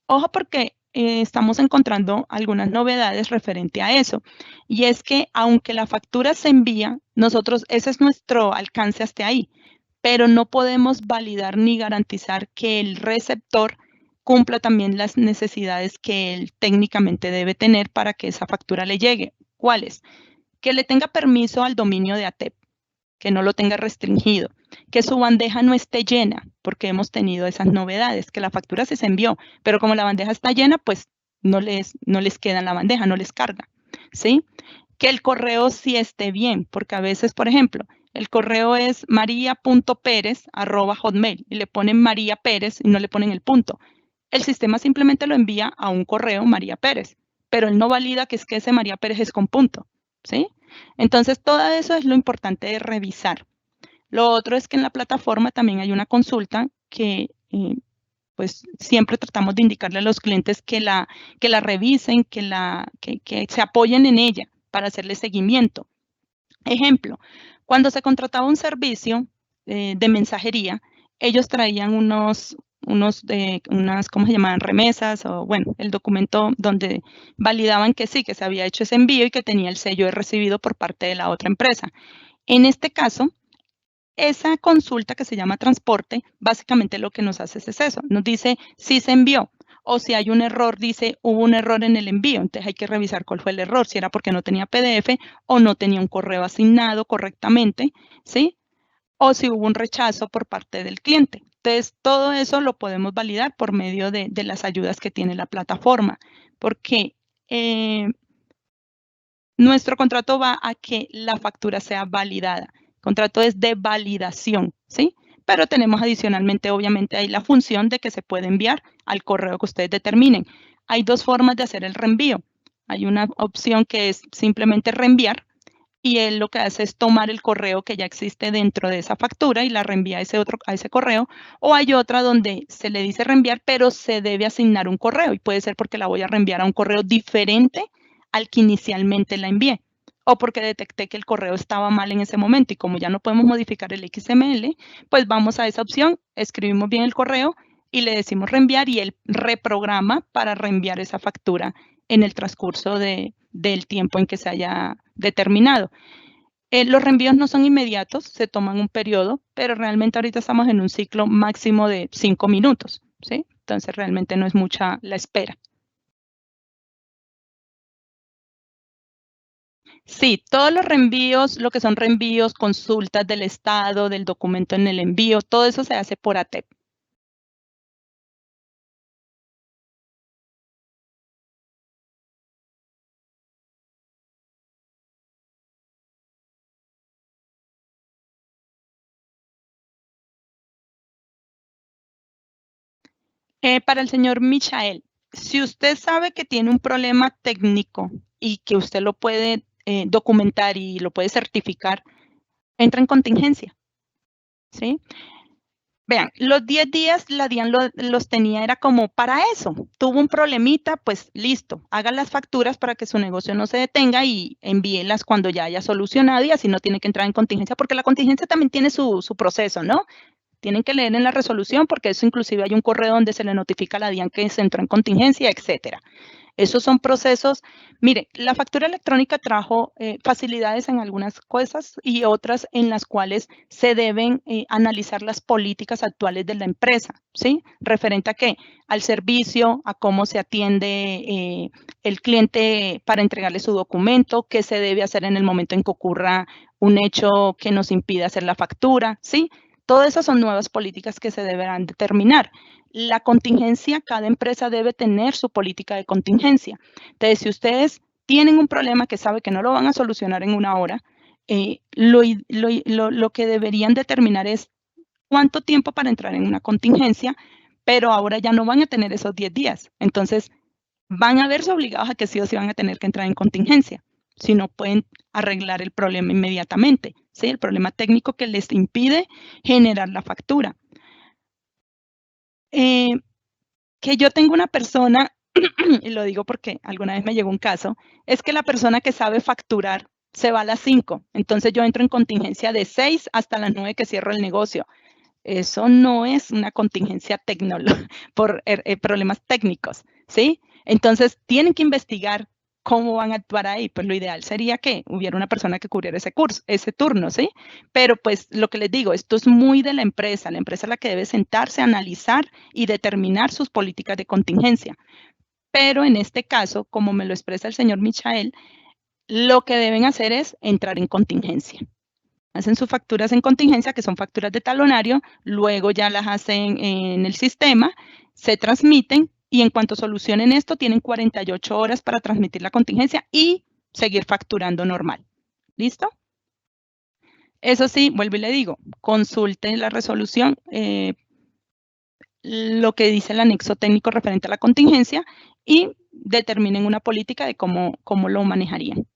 Ojo porque estamos encontrando algunas novedades referente a eso. Y es que aunque la factura se envía, nosotros, ese es nuestro alcance hasta ahí, pero no podemos validar ni garantizar que el receptor cumpla también las necesidades que él técnicamente debe tener para que esa factura le llegue. ¿Cuáles? Que le tenga permiso al dominio de ATEP, que no lo tenga restringido, que su bandeja no esté llena, porque hemos tenido esas novedades, que la factura se envió, pero como la bandeja está llena, pues no les queda en la bandeja, no les carga, ¿sí? Que el correo sí esté bien, porque a veces, por ejemplo, el correo es maria.perez@hotmail y le ponen María Pérez y no le ponen el punto. El sistema simplemente lo envía a un correo María Pérez, pero él no valida que es que ese María Pérez es con punto, ¿sí? Entonces, todo eso es lo importante de revisar. Lo otro es que en la plataforma también hay una consulta que pues siempre tratamos de indicarle a los clientes que la revisen, que se apoyen en ella para hacerle seguimiento. Ejemplo, cuando se contrataba un servicio de mensajería, ellos traían unas, ¿cómo se llamaban? Remesas o, bueno, el documento donde validaban que sí, que se había hecho ese envío y que tenía el sello de recibido por parte de la otra empresa. En este caso, esa consulta que se llama transporte, básicamente lo que nos hace es eso. Nos dice si se envió o si hay un error, dice hubo un error en el envío. Entonces hay que revisar cuál fue el error, si era porque no tenía PDF o no tenía un correo asignado correctamente, ¿sí? O si hubo un rechazo por parte del cliente. Entonces todo eso lo podemos validar por medio de las ayudas que tiene la plataforma, porque nuestro contrato va a que la factura sea validada. El contrato es de validación, ¿sí? pero tenemos adicionalmente, obviamente, ahí la función de que se puede enviar al correo que ustedes determinen. Hay dos formas de hacer el reenvío. Hay una opción que es simplemente reenviar, y él lo que hace es tomar el correo que ya existe dentro de esa factura y la reenvía a ese correo, o hay otra donde se le dice reenviar, pero se debe asignar un correo, y puede ser porque la voy a reenviar a un correo diferente al que inicialmente la envié, o porque detecté que el correo estaba mal en ese momento, y como ya no podemos modificar el XML, pues vamos a esa opción, escribimos bien el correo y le decimos reenviar, y él reprograma para reenviar esa factura en el transcurso del tiempo en que se haya determinado. Los reenvíos no son inmediatos, se toman un periodo, pero realmente ahorita estamos en un ciclo máximo de 5 minutos, ¿sí? Entonces realmente no es mucha la espera. Sí, todos los reenvíos, lo que son reenvíos, consultas del estado, del documento en el envío, todo eso se hace por ATEP. Para el señor Michael, si usted sabe que tiene un problema técnico y que usted lo puede documentar y lo puede certificar, entra en contingencia, ¿sí? Vean, los 10 días la DIAN los tenía, era como para eso. Tuvo un problemita, pues listo, haga las facturas para que su negocio no se detenga y envíelas cuando ya haya solucionado, y así no tiene que entrar en contingencia, porque la contingencia también tiene su proceso, ¿no? Tienen que leer en la resolución, porque eso inclusive hay un correo donde se le notifica a la DIAN que se entró en contingencia, etcétera. Esos son procesos. Mire, la factura electrónica trajo facilidades en algunas cosas y otras en las cuales se deben analizar las políticas actuales de la empresa, ¿sí? Referente a qué, al servicio, a cómo se atiende el cliente para entregarle su documento, qué se debe hacer en el momento en que ocurra un hecho que nos impida hacer la factura, ¿sí? Todas esas son nuevas políticas que se deberán determinar. La contingencia, cada empresa debe tener su política de contingencia. Entonces, si ustedes tienen un problema que sabe que no lo van a solucionar en una hora, lo que deberían determinar es cuánto tiempo para entrar en una contingencia, pero ahora ya no van a tener esos 10 días. Entonces, van a verse obligados a que sí o sí van a tener que entrar en contingencia, si no pueden arreglar el problema inmediatamente, ¿sí? El problema técnico que les impide generar la factura. Que yo tengo una persona, y lo digo porque alguna vez me llegó un caso, es que la persona que sabe facturar se va a las 5, entonces yo entro en contingencia de 6 hasta las 9 que cierro el negocio. Eso no es una contingencia por problemas técnicos, ¿sí? Entonces tienen que investigar cómo van a actuar ahí. Pues lo ideal sería que hubiera una persona que cubriera ese turno, ¿sí? Pero pues lo que les digo, esto es muy de la empresa es la que debe sentarse, analizar y determinar sus políticas de contingencia. Pero en este caso, como me lo expresa el señor Michael, lo que deben hacer es entrar en contingencia. Hacen sus facturas en contingencia, que son facturas de talonario, luego ya las hacen en el sistema, se transmiten, y en cuanto solucionen esto, tienen 48 horas para transmitir la contingencia y seguir facturando normal. ¿Listo? Eso sí, vuelvo y le digo, consulten la resolución, lo que dice el anexo técnico referente a la contingencia, y determinen una política de cómo lo manejarían.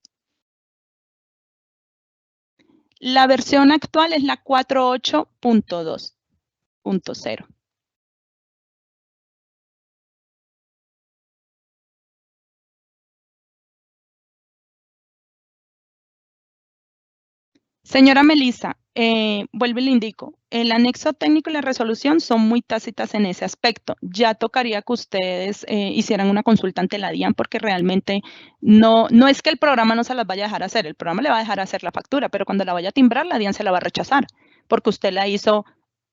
La versión actual es la 48.2.0. Señora Melissa, vuelvo y le indico, el anexo técnico y la resolución son muy tácitas en ese aspecto. Ya tocaría que ustedes hicieran una consulta ante la DIAN, porque realmente no es que el programa no se las vaya a dejar hacer, el programa le va a dejar hacer la factura, pero cuando la vaya a timbrar, la DIAN se la va a rechazar, porque usted la hizo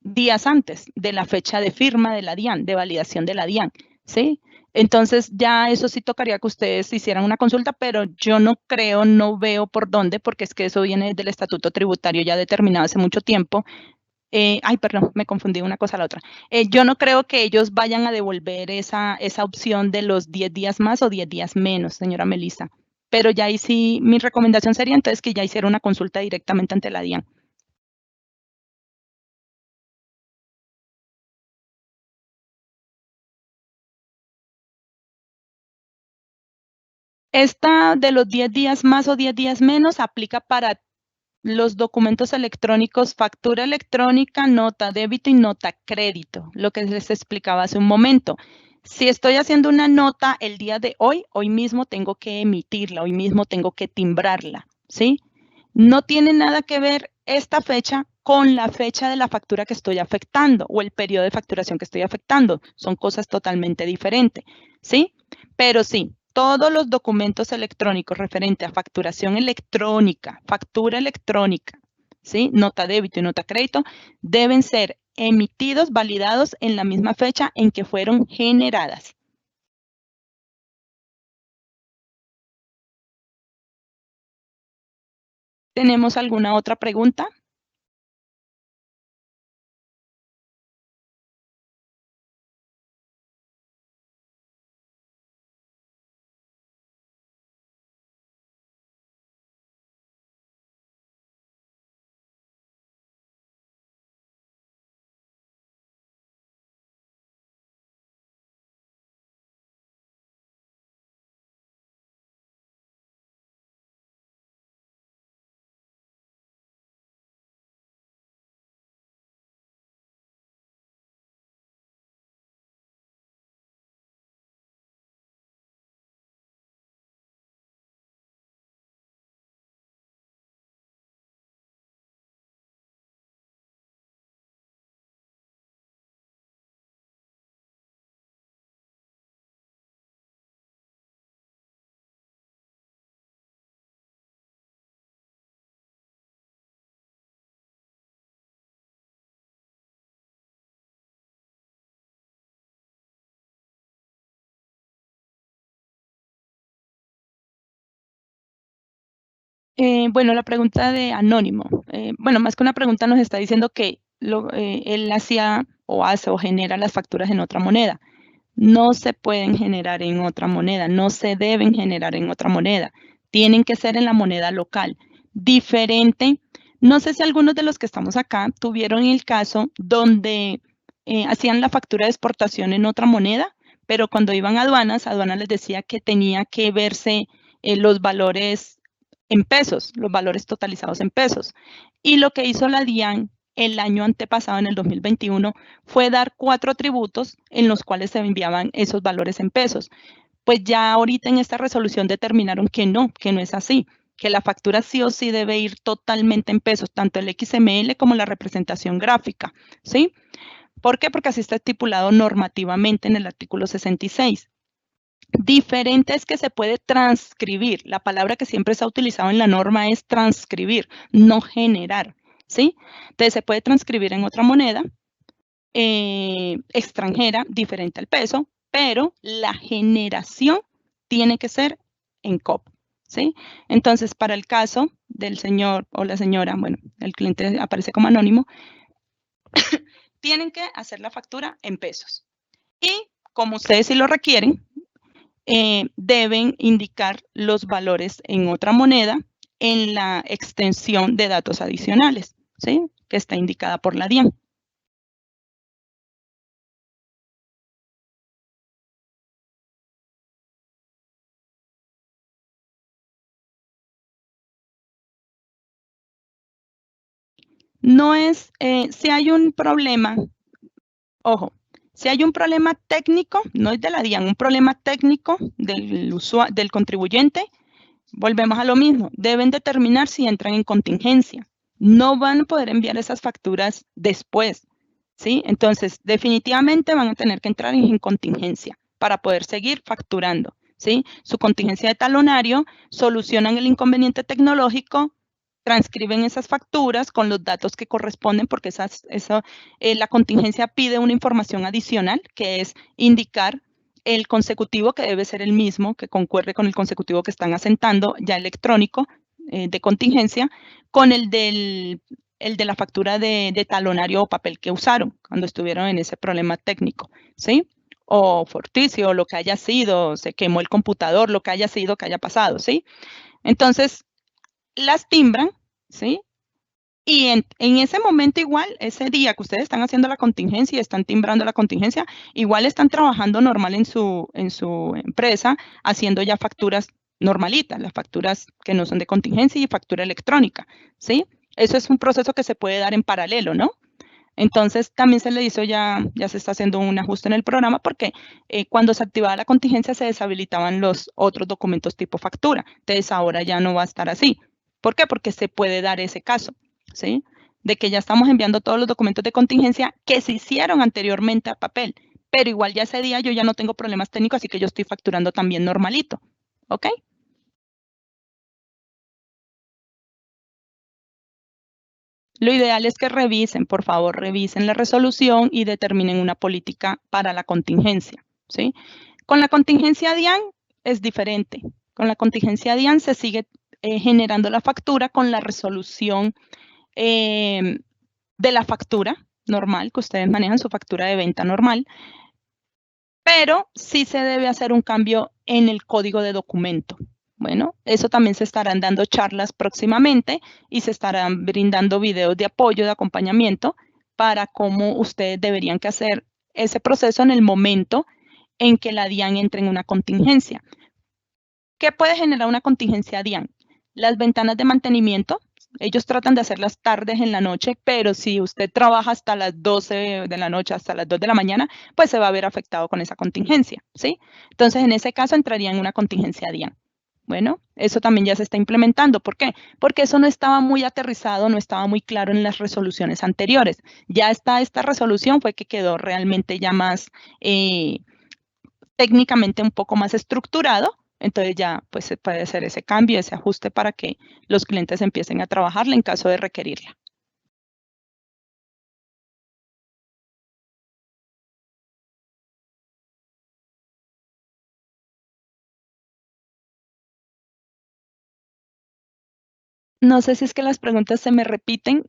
días antes de la fecha de firma de la DIAN, de validación de la DIAN, ¿sí? Entonces ya eso sí tocaría que ustedes hicieran una consulta, pero yo no creo, no veo por dónde, porque es que eso viene del estatuto tributario ya determinado hace mucho tiempo. Ay, perdón, me confundí una cosa a la otra. Yo no creo que ellos vayan a devolver esa opción de los 10 días más o 10 días menos, señora Melissa. Pero ya ahí sí, mi recomendación sería entonces que ya hiciera una consulta directamente ante la DIAN. Esta de los 10 días más o 10 días menos aplica para los documentos electrónicos, factura electrónica, nota débito y nota crédito, lo que les explicaba hace un momento. Si estoy haciendo una nota el día de hoy, hoy mismo tengo que emitirla, hoy mismo tengo que timbrarla, ¿sí? No tiene nada que ver esta fecha con la fecha de la factura que estoy afectando o el periodo de facturación que estoy afectando. Son cosas totalmente diferentes, ¿sí? Pero sí, todos los documentos electrónicos referentes a facturación electrónica, factura electrónica, ¿sí? Nota débito y nota crédito, deben ser emitidos, validados en la misma fecha en que fueron generadas. ¿Tenemos alguna otra pregunta? Bueno, la pregunta de Anónimo. Bueno, más que una pregunta nos está diciendo que él hacía o hace o genera las facturas en otra moneda. No se pueden generar en otra moneda, no se deben generar en otra moneda. Tienen que ser en la moneda local. Diferente, no sé si algunos de los que estamos acá tuvieron el caso donde hacían la factura de exportación en otra moneda, pero cuando iban a aduanas les decía que tenía que verse los valores en pesos, los valores totalizados en pesos. Y lo que hizo la DIAN el año antepasado, en el 2021, fue dar 4 tributos en los cuales se enviaban esos valores en pesos. Pues ya ahorita en esta resolución determinaron que no es así, que la factura sí o sí debe ir totalmente en pesos, tanto el XML como la representación gráfica, ¿sí? ¿Por qué? Porque así está estipulado normativamente en el artículo 66. Diferente es que se puede transcribir. La palabra que siempre se ha utilizado en la norma es transcribir, no generar, ¿sí? Entonces se puede transcribir en otra moneda extranjera, diferente al peso, pero la generación tiene que ser en COP, ¿sí? Entonces, para el caso del señor o la señora, bueno, el cliente aparece como anónimo, tienen que hacer la factura en pesos. Y como ustedes sí lo requieren, deben indicar los valores en otra moneda en la extensión de datos adicionales, ¿sí? Que está indicada por la DIAN. No es, si hay un problema, ojo, si hay un problema técnico, no es de la DIAN, un problema técnico del contribuyente, volvemos a lo mismo, deben determinar si entran en contingencia. No van a poder enviar esas facturas después, ¿sí? Entonces, definitivamente van a tener que entrar en contingencia para poder seguir facturando, ¿sí? Su contingencia de talonario, solucionan el inconveniente tecnológico, transcriben esas facturas con los datos que corresponden, porque la contingencia pide una información adicional, que es indicar el consecutivo, que debe ser el mismo, que concuerde con el consecutivo que están asentando ya electrónico de contingencia, con el de la factura de talonario o papel que usaron cuando estuvieron en ese problema técnico, ¿sí? O forticio, lo que haya sido, se quemó el computador, lo que haya sido, que haya pasado, ¿sí? Entonces, las timbran, ¿sí? Y en ese momento igual, ese día que ustedes están haciendo la contingencia y están timbrando la contingencia, igual están trabajando normal en su empresa, haciendo ya facturas normalitas, las facturas que no son de contingencia y factura electrónica, ¿sí? Eso es un proceso que se puede dar en paralelo, ¿no? Entonces, también se le hizo ya se está haciendo un ajuste en el programa porque cuando se activaba la contingencia se deshabilitaban los otros documentos tipo factura. Entonces, ahora ya no va a estar así. ¿Por qué? Porque se puede dar ese caso, ¿sí? De que ya estamos enviando todos los documentos de contingencia que se hicieron anteriormente a papel, pero igual ya ese día yo ya no tengo problemas técnicos, así que yo estoy facturando también normalito, ¿ok? Lo ideal es que revisen, por favor, revisen la resolución y determinen una política para la contingencia, ¿sí? Con la contingencia DIAN es diferente. Con la contingencia DIAN se sigue generando la factura con la resolución de la factura normal, que ustedes manejan su factura de venta normal, pero sí se debe hacer un cambio en el código de documento. Bueno, eso también se estarán dando charlas próximamente y se estarán brindando videos de apoyo, de acompañamiento, para cómo ustedes deberían que hacer ese proceso en el momento en que la DIAN entre en una contingencia. ¿Qué puede generar una contingencia DIAN? Las ventanas de mantenimiento. Ellos tratan de hacerlas tardes en la noche, pero si usted trabaja hasta las 12 de la noche, hasta las 2 de la mañana, pues se va a ver afectado con esa contingencia, ¿sí? Entonces, en ese caso entraría en una contingencia DIAN. Bueno, eso también ya se está implementando. ¿Por qué? Porque eso no estaba muy aterrizado, no estaba muy claro en las resoluciones anteriores. Ya está esta resolución, fue que quedó realmente ya más técnicamente un poco más estructurado, entonces ya pues se puede hacer ese cambio, ese ajuste para que los clientes empiecen a trabajarla en caso de requerirla. No sé si es que las preguntas se me repiten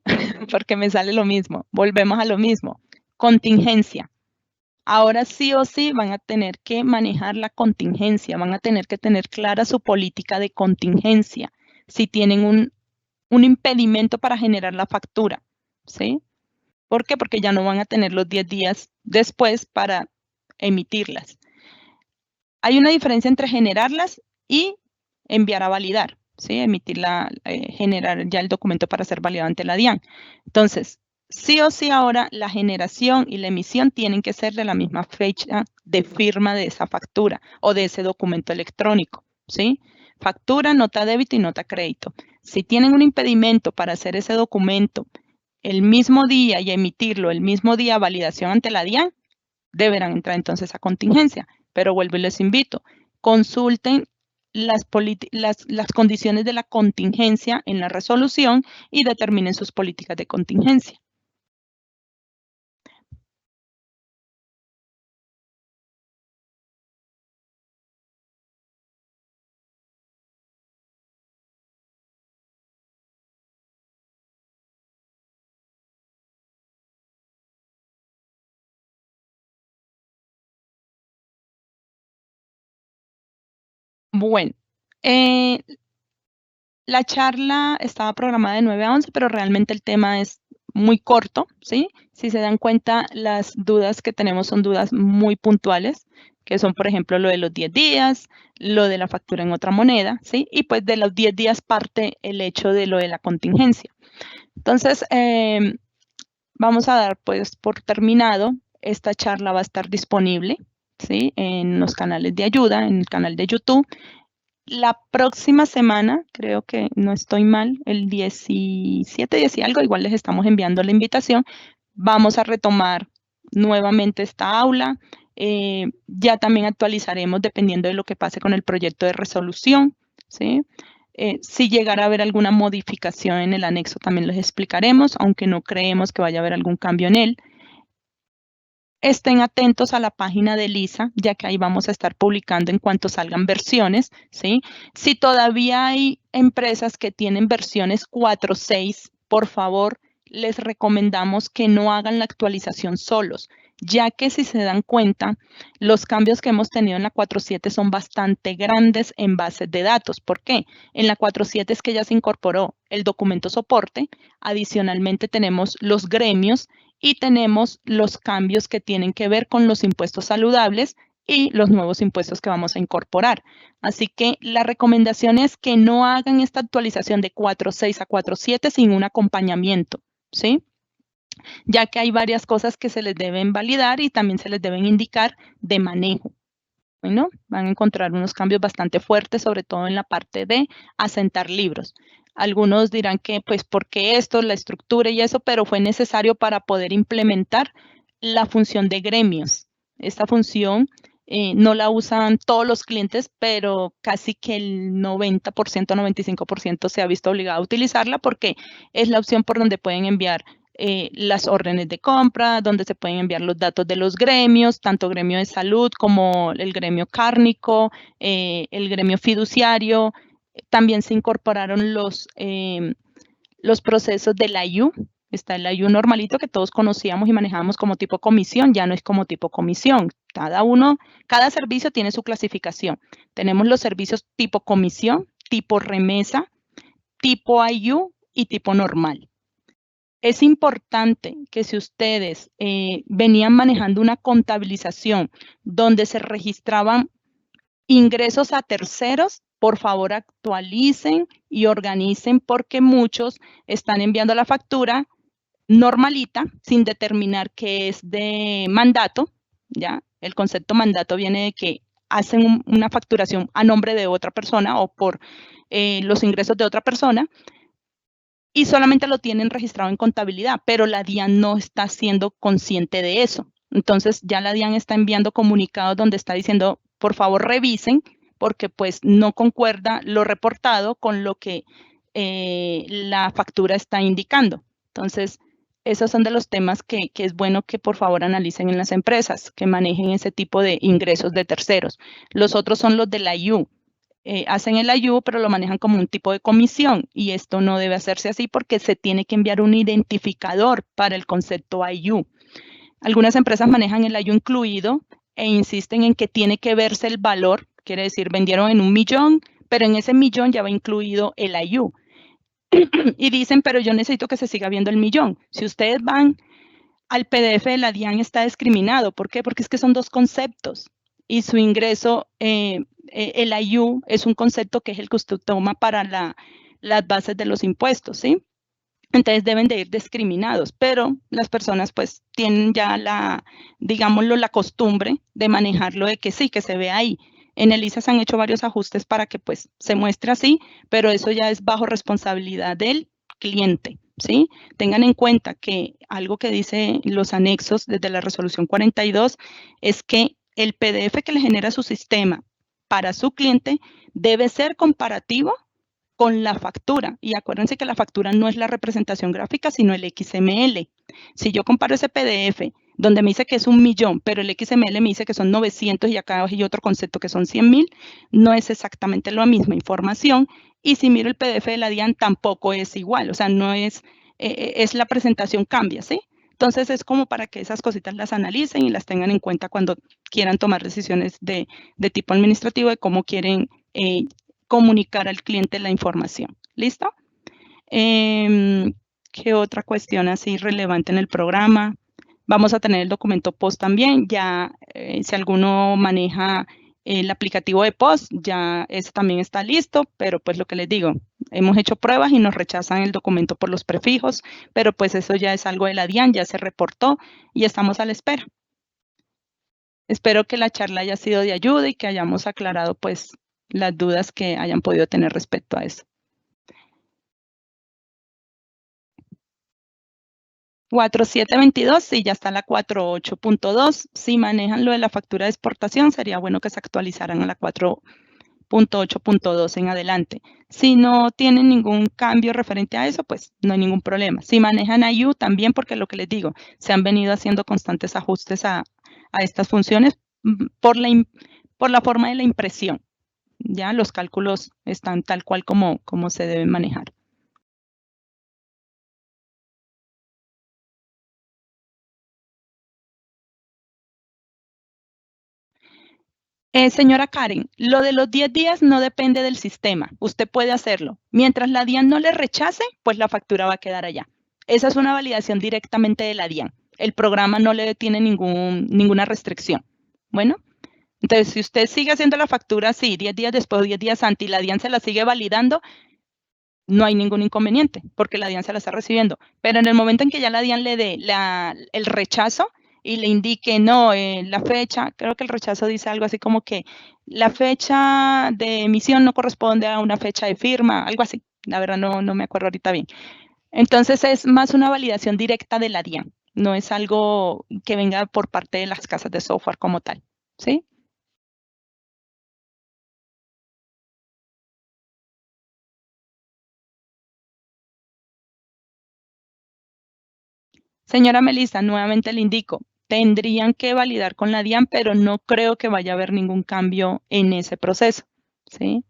porque me sale lo mismo. Volvemos a lo mismo. Contingencia. Ahora sí o sí van a tener que manejar la contingencia, van a tener que tener clara su política de contingencia. Si tienen un impedimento para generar la factura, ¿sí? ¿Por qué? Porque ya no van a tener los 10 días después para emitirlas. Hay una diferencia entre generarlas y enviar a validar, ¿sí? Emitirla, generar ya el documento para ser validado ante la DIAN. Entonces, sí o sí ahora la generación y la emisión tienen que ser de la misma fecha de firma de esa factura o de ese documento electrónico, ¿sí? Factura, nota débito y nota crédito. Si tienen un impedimento para hacer ese documento el mismo día y emitirlo el mismo día a validación ante la DIAN, deberán entrar entonces a contingencia. Pero vuelvo y les invito, consulten las condiciones de la contingencia en la resolución y determinen sus políticas de contingencia. Bueno, la charla estaba programada de 9 a 11, pero realmente el tema es muy corto, ¿sí? Si se dan cuenta, las dudas que tenemos son dudas muy puntuales, que son, por ejemplo, lo de los 10 días, lo de la factura en otra moneda, ¿sí? Y pues de los 10 días parte el hecho de lo de la contingencia. Entonces, vamos a dar pues por terminado. Esta charla va a estar disponible, ¿sí? En los canales de ayuda, en el canal de YouTube. La próxima semana, creo que no estoy mal, el 17, 10 y algo, igual les estamos enviando la invitación. Vamos a retomar nuevamente esta aula. Ya también actualizaremos dependiendo de lo que pase con el proyecto de resolución, ¿sí? Si llegara a haber alguna modificación en el anexo, también les explicaremos, aunque no creemos que vaya a haber algún cambio en él. Estén atentos a la página de Lisa, ya que ahí vamos a estar publicando en cuanto salgan versiones, ¿sí? Si todavía hay empresas que tienen versiones 4.6, por favor, les recomendamos que no hagan la actualización solos, ya que si se dan cuenta, los cambios que hemos tenido en la 4.7 son bastante grandes en bases de datos. ¿Por qué? En la 4.7 es que ya se incorporó el documento soporte, adicionalmente tenemos los gremios y tenemos los cambios que tienen que ver con los impuestos saludables y los nuevos impuestos que vamos a incorporar. Así que la recomendación es que no hagan esta actualización de 4.6 a 4.7 sin un acompañamiento, ¿sí? Ya que hay varias cosas que se les deben validar y también se les deben indicar de manejo. Bueno, van a encontrar unos cambios bastante fuertes, sobre todo en la parte de asentar libros. Algunos dirán que, pues, ¿por qué esto, la estructura y eso? Pero fue necesario para poder implementar la función de gremios. Esta función no la usan todos los clientes, pero casi que el 90%, 95% se ha visto obligado a utilizarla porque es la opción por donde pueden enviar las órdenes de compra, donde se pueden enviar los datos de los gremios, tanto gremio de salud como el gremio cárnico, el gremio fiduciario. También se incorporaron los procesos de la IU. Está el IU normalito que todos conocíamos y manejábamos como tipo comisión, ya no es como tipo comisión. Cada servicio tiene su clasificación. Tenemos los servicios tipo comisión, tipo remesa, tipo IU y tipo normal. Es importante que si ustedes venían manejando una contabilización donde se registraban ingresos a terceros, por favor actualicen y organicen porque muchos están enviando la factura normalita sin determinar que es de mandato, ¿ya? El concepto mandato viene de que hacen una facturación a nombre de otra persona o por los ingresos de otra persona y solamente lo tienen registrado en contabilidad, pero la DIAN no está siendo consciente de eso. Entonces ya la DIAN está enviando comunicados donde está diciendo, por favor revisen, porque pues no concuerda lo reportado con lo que la factura está indicando. Entonces, esos son de los temas que es bueno que por favor analicen en las empresas, que manejen ese tipo de ingresos de terceros. Los otros son los de la IU. Hacen el IU, pero lo manejan como un tipo de comisión y esto no debe hacerse así porque se tiene que enviar un identificador para el concepto IU. Algunas empresas manejan el IU incluido e insisten en que tiene que verse el valor, quiere decir, vendieron en 1 millón, pero en ese millón ya va incluido el IU. Y dicen, pero yo necesito que se siga viendo el millón. Si ustedes van al PDF de la DIAN está discriminado. ¿Por qué? Porque es que son dos conceptos y su ingreso, el IU es un concepto que es el que usted toma para las bases de los impuestos, ¿sí? Entonces deben de ir discriminados, pero las personas pues tienen ya digámoslo, la costumbre de manejarlo de que sí, que se ve ahí. En el ISA se han hecho varios ajustes para que pues se muestre así, pero eso ya es bajo responsabilidad del cliente, ¿sí? Tengan en cuenta que algo que dice los anexos desde la resolución 42 es que el PDF que le genera su sistema para su cliente debe ser comparativo con la factura. Y acuérdense que la factura no es la representación gráfica, sino el XML. Si yo comparo ese PDF donde me dice que es 1 millón, pero el XML me dice que son 900 y acá hay otro concepto que son 100.000, no es exactamente la misma información. Y si miro el PDF de la DIAN, tampoco es igual. O sea, no es, es la presentación cambia, ¿sí? Entonces, es como para que esas cositas las analicen y las tengan en cuenta cuando quieran tomar decisiones de tipo administrativo de cómo quieren comunicar al cliente la información. ¿Listo? ¿Qué otra cuestión así relevante en el programa? Vamos a tener el documento POS también. Ya si alguno maneja el aplicativo de POS, ya ese también está listo, pero pues lo que les digo, hemos hecho pruebas y nos rechazan el documento por los prefijos, pero pues eso ya es algo de la DIAN, ya se reportó y estamos a la espera. Espero que la charla haya sido de ayuda y que hayamos aclarado pues las dudas que hayan podido tener respecto a eso. 4722, sí, ya está la 48.2. Si manejan lo de la factura de exportación, sería bueno que se actualizaran a la 4.8.2 en adelante. Si no tienen ningún cambio referente a eso, pues no hay ningún problema. Si manejan IU, también, porque lo que les digo, se han venido haciendo constantes ajustes a estas funciones por la forma de la impresión. Ya los cálculos están tal cual como se deben manejar. Señora Karen, lo de los 10 días no depende del sistema. Usted puede hacerlo. Mientras la DIAN no le rechace, pues la factura va a quedar allá. Esa es una validación directamente de la DIAN. El programa no le tiene ninguna restricción. Bueno, Entonces, si usted sigue haciendo la factura así, 10 días después, 10 días antes, y la DIAN se la sigue validando, no hay ningún inconveniente, porque la DIAN se la está recibiendo. Pero en el momento en que ya la DIAN le dé el rechazo y le indique, no, la fecha, creo que el rechazo dice algo así como que la fecha de emisión no corresponde a una fecha de firma, algo así. La verdad no me acuerdo ahorita bien. Entonces es más una validación directa de la DIAN, no es algo que venga por parte de las casas de software como tal, ¿sí? Señora Melissa, nuevamente le indico, tendrían que validar con la DIAN, pero no creo que vaya a haber ningún cambio en ese proceso, ¿sí?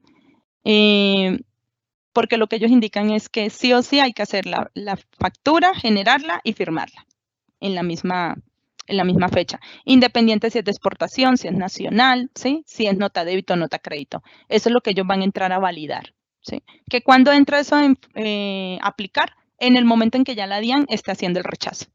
Porque lo que ellos indican es que sí o sí hay que hacer la factura, generarla y firmarla en la misma fecha, independiente si es de exportación, si es nacional, ¿sí? Si es nota débito o nota crédito. Eso es lo que ellos van a entrar a validar, ¿sí? Que cuando entra eso a aplicar, en el momento en que ya la DIAN está haciendo el rechazo.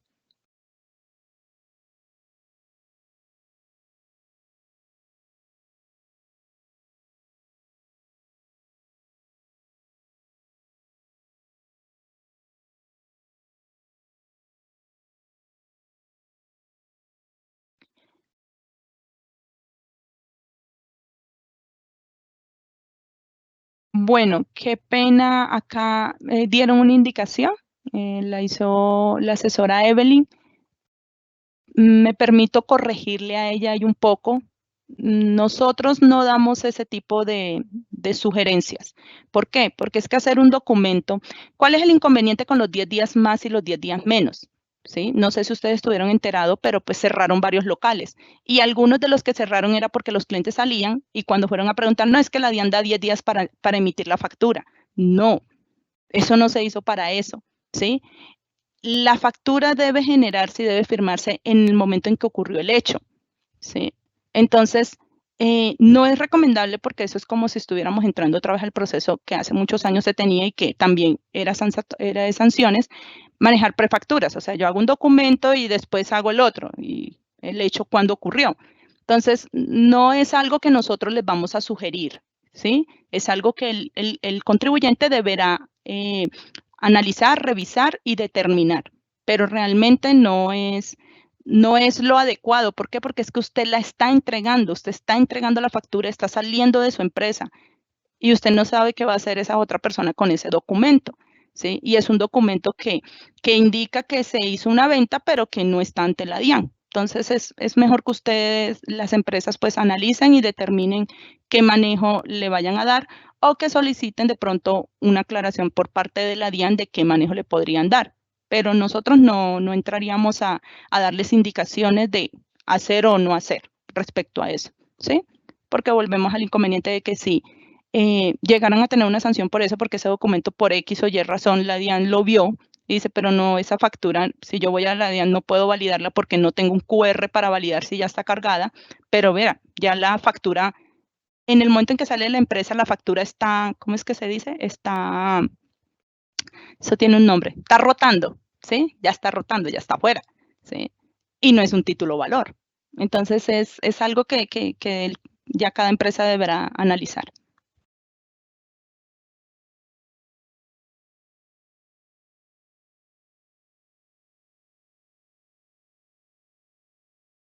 Bueno, qué pena, acá dieron una indicación, la hizo la asesora Evelyn. Me permito corregirle a ella ahí un poco. Nosotros no damos ese tipo de sugerencias. ¿Por qué? Porque es que hacer un documento, ¿cuál es el inconveniente con los 10 días más y los 10 días menos? ¿Sí? No sé si ustedes estuvieron enterados, pero pues cerraron varios locales. Y algunos de los que cerraron era porque los clientes salían y cuando fueron a preguntar, no es que la DIAN da 10 días para emitir la factura. No, eso no se hizo para eso, ¿sí? La factura debe generarse y debe firmarse en el momento en que ocurrió el hecho, ¿sí? Entonces, no es recomendable porque eso es como si estuviéramos entrando otra vez al proceso que hace muchos años se tenía y que también era de sanciones, manejar prefacturas. O sea, yo hago un documento y después hago el otro y el hecho cuando ocurrió. Entonces, no es algo que nosotros les vamos a sugerir, ¿sí? Es algo que el contribuyente deberá analizar, revisar y determinar, pero realmente no es lo adecuado. ¿Por qué? Porque es que usted la está entregando, usted está entregando la factura, está saliendo de su empresa y usted no sabe qué va a hacer esa otra persona con ese documento, ¿sí? Y es un documento que indica que se hizo una venta, pero que no está ante la DIAN. Entonces, es mejor que ustedes, las empresas, pues analicen y determinen qué manejo le vayan a dar o que soliciten de pronto una aclaración por parte de la DIAN de qué manejo le podrían dar. Pero nosotros no entraríamos a darles indicaciones de hacer o no hacer respecto a eso, ¿sí? Porque volvemos al inconveniente de que si llegaron a tener una sanción por eso, porque ese documento por X o Y razón la DIAN lo vio y dice, pero no, esa factura, si yo voy a la DIAN no puedo validarla porque no tengo un QR para validar si ya está cargada, pero vea, ya la factura, en el momento en que sale de la empresa, la factura está, ¿cómo es que se dice? Está, eso tiene un nombre, está rotando, ¿sí? Ya está rotando, ya está afuera, ¿sí? Y no es un título valor. Entonces es algo que ya cada empresa deberá analizar.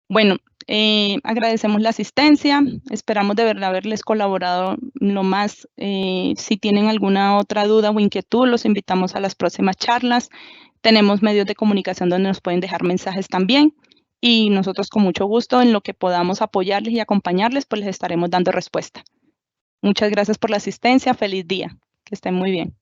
Bueno, agradecemos la asistencia, esperamos de verdad haberles colaborado lo más. Si tienen alguna otra duda o inquietud, los invitamos a las próximas charlas. Tenemos medios de comunicación donde nos pueden dejar mensajes también y nosotros con mucho gusto en lo que podamos apoyarles y acompañarles, pues les estaremos dando respuesta. Muchas gracias por la asistencia, feliz día, que estén muy bien.